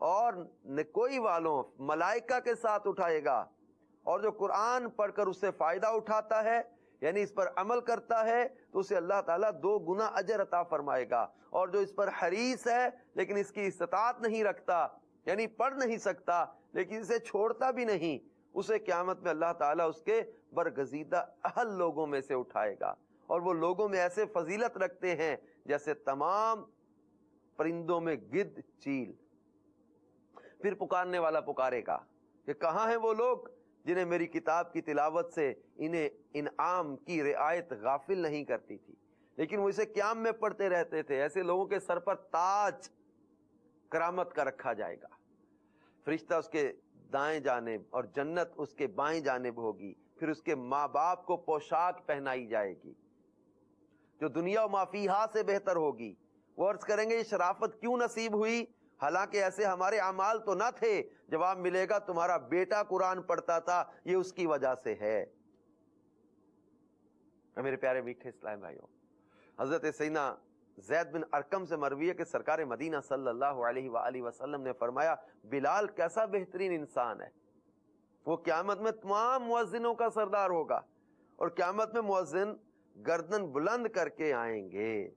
اور کوئی والوں ملائکہ کے ساتھ اٹھائے گا، اور جو قرآن پڑھ کر اس سے فائدہ اٹھاتا ہے یعنی اس پر عمل کرتا ہے تو اسے اللہ تعالیٰ 2 گنا اجر عطا فرمائے گا، اور جو اس پر حریص ہے لیکن اس کی استطاعت نہیں رکھتا یعنی پڑھ نہیں سکتا لیکن اسے چھوڑتا بھی نہیں، اسے قیامت میں اللہ تعالیٰ اس کے برگزیدہ اہل لوگوں میں سے اٹھائے گا، اور وہ لوگوں میں ایسے فضیلت رکھتے ہیں جیسے تمام پرندوں میں گدھ چیل۔ پھر پکارنے والا پکارے گا کہ کہاں ہیں وہ لوگ جنہیں میری کتاب کی تلاوت سے انہیں انعام کی رعایت غافل نہیں کرتی تھی، لیکن وہ اسے قیام میں پڑھتے رہتے تھے۔ ایسے لوگوں کے سر پر تاج کرامت کا رکھا جائے گا، فرشتہ اس کے دائیں جانب اور جنت اس کے بائیں جانب ہوگی، پھر اس کے ماں باپ کو پوشاک پہنائی جائے گی جو دنیا و ما فیہا سے بہتر ہوگی۔ وہ عرض کریں گے یہ شرافت کیوں نصیب ہوئی، حالانکہ ایسے ہمارے اعمال تو نہ تھے۔ جواب ملے گا تمہارا بیٹا قرآن پڑھتا تھا، یہ اس کی وجہ سے ہے۔ میرے پیارے میٹھے اسلام بھائیوں، حضرت سیدنا زید بن ارقم سے مروی ہے کہ سرکار مدینہ صلی اللہ علیہ وآلہ وسلم نے فرمایا بلال کیسا بہترین انسان ہے، وہ قیامت میں تمام مؤذنوں کا سردار ہوگا، اور قیامت میں مؤذن گردن بلند کر کے آئیں گے۔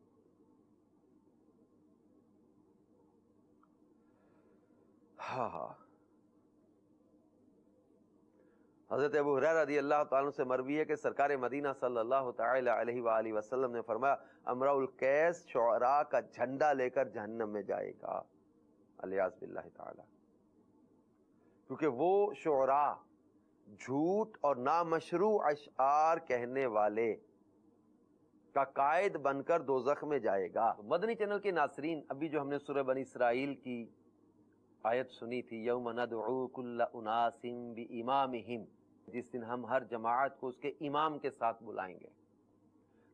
حضرت ابو ہریرہ رضی اللہ تعالیٰ عنہ سے مروی ہے کہ سرکار مدینہ صلی اللہ تعالی علیہ وآلہ وسلم نے فرمایا امرؤ القیس شعراء کا جھنڈا لے کر جہنم میں جائے گا، الیاذ باللہ تعالی، کیونکہ وہ شعراء جھوٹ اور نامشروع اشعار کہنے والے کا قائد بن کر دوزخ میں جائے گا۔ مدنی چینل کے ناظرین، ابھی جو ہم نے سورہ بنی اسرائیل کی آیت سنی تھی، یوم ندعو کل اناس بامامہم، جس دن ہم ہر جماعت کو اس کے امام کے ساتھ بلائیں گے۔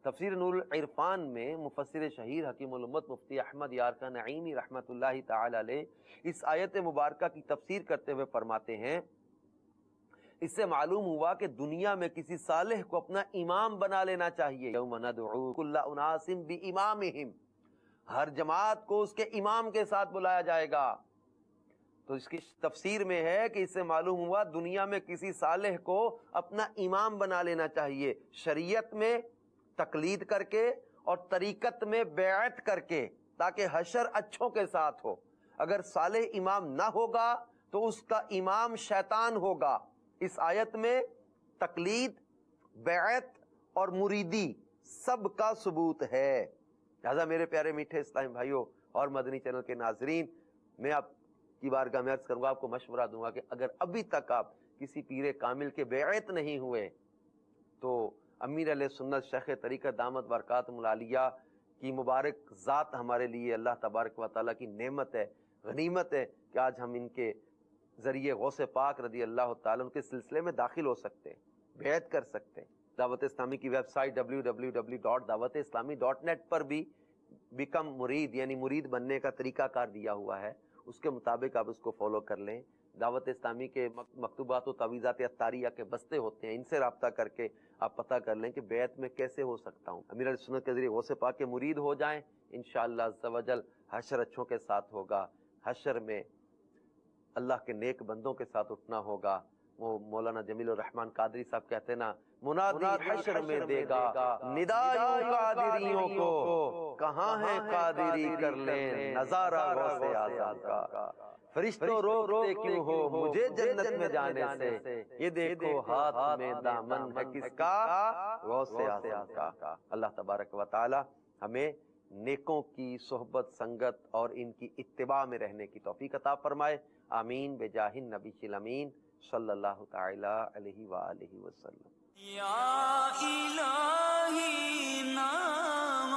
تفسیر نور العرفان میں مفسر شہیر حکیم الامت مفتی احمد یارکا نعیمی رحمت اللہ تعالی علیہ اس آیت مبارکہ کی تفسیر کرتے ہوئے فرماتے ہیں اس سے معلوم ہوا کہ دنیا میں کسی صالح کو اپنا امام بنا لینا چاہیے۔ یوم ندعو کل اناس بامامہم، ہر جماعت کو اس کے امام کے ساتھ بلایا جائے گا۔ تو اس کی تفسیر میں ہے کہ اس سے معلوم ہوا دنیا میں کسی صالح کو اپنا امام بنا لینا چاہیے، شریعت میں تقلید کر کے اور طریقت میں بیعت کر کے، تاکہ حشر اچھوں کے ساتھ ہو۔ اگر صالح امام نہ ہوگا تو اس کا امام شیطان ہوگا۔ اس آیت میں تقلید، بیعت اور مریدی سب کا ثبوت ہے۔ لہذا میرے پیارے میٹھے اسلامی بھائیوں اور مدنی چینل کے ناظرین، میں آپ کی بارگاہ میں عرض کروں گا، آپ کو مشورہ دوں گا کہ اگر ابھی تک آپ کسی پیر کامل کے بیعت نہیں ہوئے تو امیر علیہ سنت شیخ طریقت دامت برکاتہم العالیہ کی مبارک ذات ہمارے لیے اللہ تبارک و تعالیٰ کی نعمت ہے، غنیمت ہے کہ آج ہم ان کے ذریعے غوث پاک رضی اللہ تعالیٰ کے سلسلے میں داخل ہو سکتے ہیں، بیعت کر سکتے ہیں۔ دعوت اسلامی کی ویب سائٹ www.dawat-islami.net پر بھی بیکم مرید یعنی مرید بننے کا طریقہ کار دیا ہوا ہے، اس کے مطابق آپ اس کو فالو کر لیں۔ دعوت اسلامی کے مکتوبات و تعویذات اطاریہ کے بستے ہوتے ہیں، ان سے رابطہ کر کے آپ پتہ کر لیں کہ بیعت میں کیسے ہو سکتا ہوں۔ امیر علیہ سنت کے ذریعے غوث پاک کے مرید ہو جائیں، انشاءاللہ عز و جل حشر اچھوں کے ساتھ ہوگا، حشر میں اللہ کے نیک بندوں کے ساتھ اٹھنا ہوگا۔ وہ مولانا جمیل الرحمن قادری صاحب کہتے ہیں نا، منادی حشر میں دے گا ندائیوں قادریوں کو، کہاں ہے قادری کر لیں نظارہ غوث اعظم کا، فرشتوں روکتے کیوں ہو مجھے جنت میں جانے سے، یہ دیکھو ہاتھ میں دامن ہے کس کا، غوث اعظم کا۔ اللہ تبارک و تعالی ہمیں نیکوں کی صحبت سنگت اور ان کی اتباع میں رہنے کی توفیق عطا فرمائے، آمین بجاہ النبی الامین صلی اللہ تعالی علیہ وآلہ وسلم۔ یا الہی نام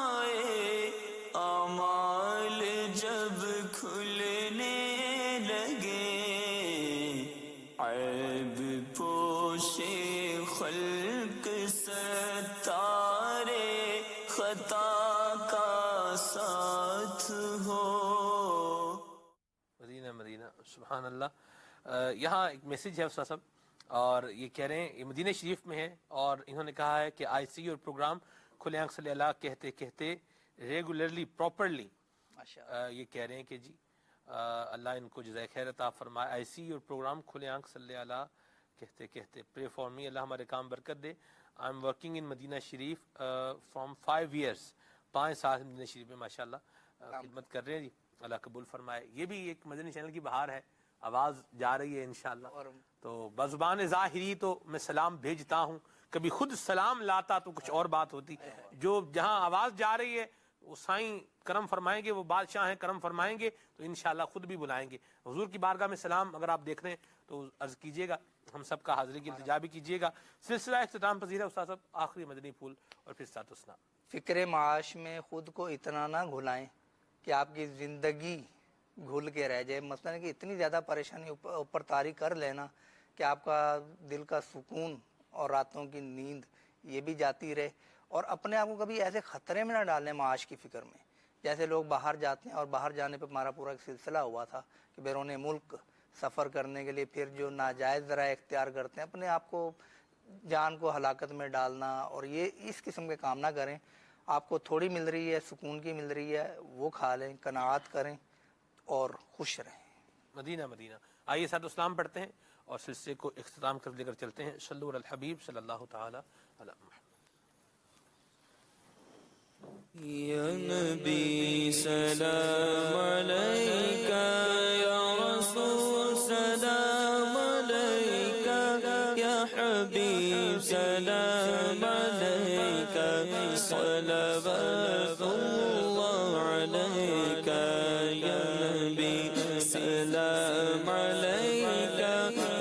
اعمال جب کھلنے لگے، عیب پوش خلق ستارے خطا کا ساتھ ہو۔ مدینہ مدینہ، سبحان اللہ۔ یہاں ایک میسیج ہے استاد صاحب، اور یہ کہہ رہے ہیں یہ مدینہ شریف میں ہے، اور انہوں نے کہا ہے کہ آئی سی یور پروگرام کھلے آنکھ صلی اللہ کہتے کہتے ریگولرلی پراپرلی، یہ کہہ رہے ہیں کہ جی اللہ ان کو جزائے خیر عطا فرمائے. آئی سی یور پروگرام کھلے آنکھ صلی اللہ کہتے کہتے پرے فار می, اللہ ہمارے کام برکت دے. I am working in Medina شریف فرام 5 years, 5 سال مدینہ شریف میں ماشاء اللہ خدمت کر رہے ہیں جی, اللہ قبول فرمائے. یہ بھی ایک مدنی چینل کی بہار ہے, آواز جا رہی ہے انشاءاللہ. تو بزبان ظاہری تو میں سلام بھیجتا ہوں, کبھی خود سلام لاتا تو کچھ اور بات ہوتی. جو جہاں آواز جا رہی ہے وہ سائیں کرم فرمائیں گے, وہ بادشاہ ہیں کرم فرمائیں گے تو انشاءاللہ خود بھی بلائیں گے. حضور کی بارگاہ میں سلام اگر آپ دیکھ رہے ہیں تو عرض کیجئے گا, ہم سب کا حاضری کی التجا بھی کیجئے گا. سلسلہ اختتام پذیر ہے استاد صاحب, آخری مدنی پھول اور پھر ساتھ اسنا. فکر معاش میں خود کو اتنا نہ گھلائیں کہ آپ کی زندگی گھل کے رہ جائے. مثلا کہ اتنی زیادہ پریشانی اوپر طاری کر لینا کہ آپ کا دل کا سکون اور راتوں کی نیند یہ بھی جاتی رہے. اور اپنے آپ کو کبھی ایسے خطرے میں نہ ڈالیں معاش کی فکر میں. جیسے لوگ باہر جاتے ہیں, اور باہر جانے پہ ہمارا پورا ایک سلسلہ ہوا تھا کہ بیرون ملک سفر کرنے کے لیے پھر جو ناجائز ذرائع اختیار کرتے ہیں, اپنے آپ کو جان کو ہلاکت میں ڈالنا, اور یہ اس قسم کے کام نہ کریں. آپ کو تھوڑی مل رہی ہے, سکون کی مل رہی ہے, وہ کھا لیں, قناعت کریں اور خوش رہیں. مدینہ مدینہ. آئیے ساتھ اسلام پڑھتے ہیں اور سلسلے کو اختتام کر لے کر چلتے ہیں. صلو علی الحبیب صلی اللہ تعالی علی محمد. یا نبی سلام علیکہ, یا رسول سلام علیکہ, یا حبیب سلام علیکہ, صلوات اللہ علیکہ, یا نبی سلام علیکہ,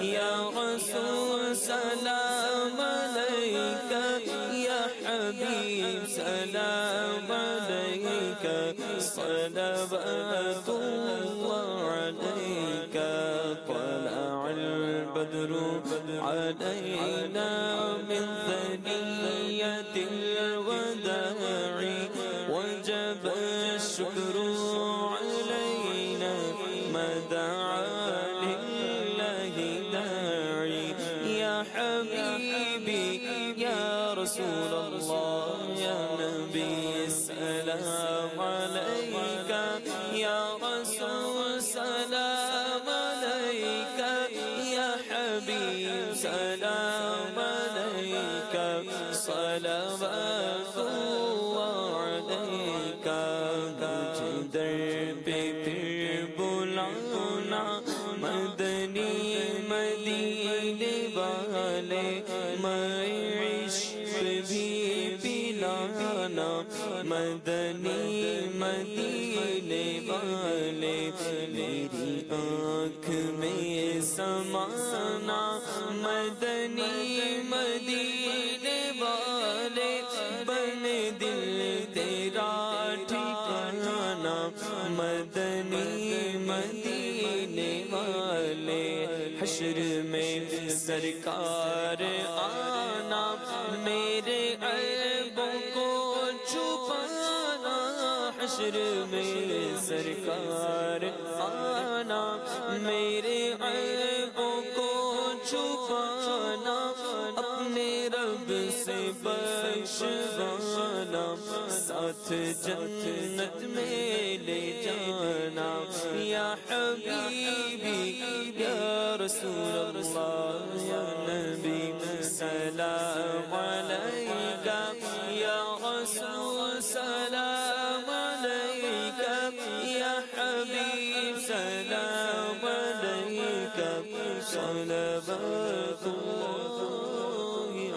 یا رسول سلام علیکہ, یا حبیب سلام علیکہ, صلوات اللہ علیکہ. طلع البدر علینا من ثنیۃ الوداع, وجب الشکر علینا ما دعا للہ داعی. یا حبیبی یا رسول اللہ, یا نبی سلام علیکہ, یا رسول سلام علیکہ, یا حبیب سلام علیکہ, صلوات اللہ علیکہ. تجھے در پہ پھر بلانا مدنی مدینے والے, میں عشق بھی پلانا مدنی مدینے والے. میری آنکھ میں سمانا مدنی مدینے والے, بنے دل تیرا ٹھکانا مدنی مدینے والے. حشر میں سرکار آنا, میرے عیبوں کو چھپانا. حشر میں سرکار آنا, میرے عیبوں کو چھپانا. اپنے رب سے بخشوانا, ساتھ جنت میں لے جانا. یا حبیبی یا رسول اللہ, یا نبی سلام علیکہ, یا رسول سلام علیکہ, یا حبیب سلام علیکہ, صلوات اللہ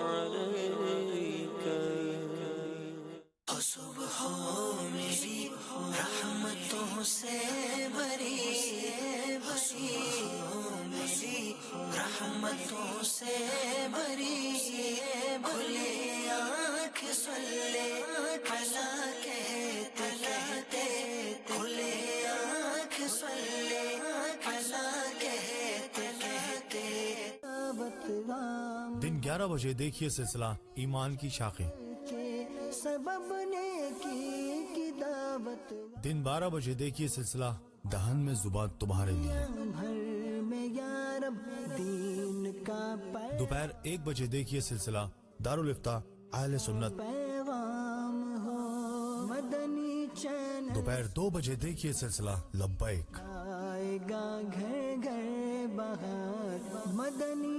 علیکہ. صبح میری رحمتوں سے بری, میری رحمتوں سے بری, کھلے آنکھ سلے کھلا کہتے کہتے, کھلے آنکھ سلے کھلا کہتے کہتے. دن 11 بجے دیکھیے سلسلہ ایمان کی شاخیں. سبب نیکی کی دعوت. دن 12 بجے دیکھیے سلسلہ دہن میں زبان تمہارے لیے. بھر میں یا رب دین کا دوپہر 1 بجے دیکھیے سلسلہ دارالفتہ اہل سنت. پیغام ہو مدنی چینل. دوپہر 2 بجے دیکھیے سلسلہ لبیک. گا گھر گھر بہار مدنی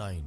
9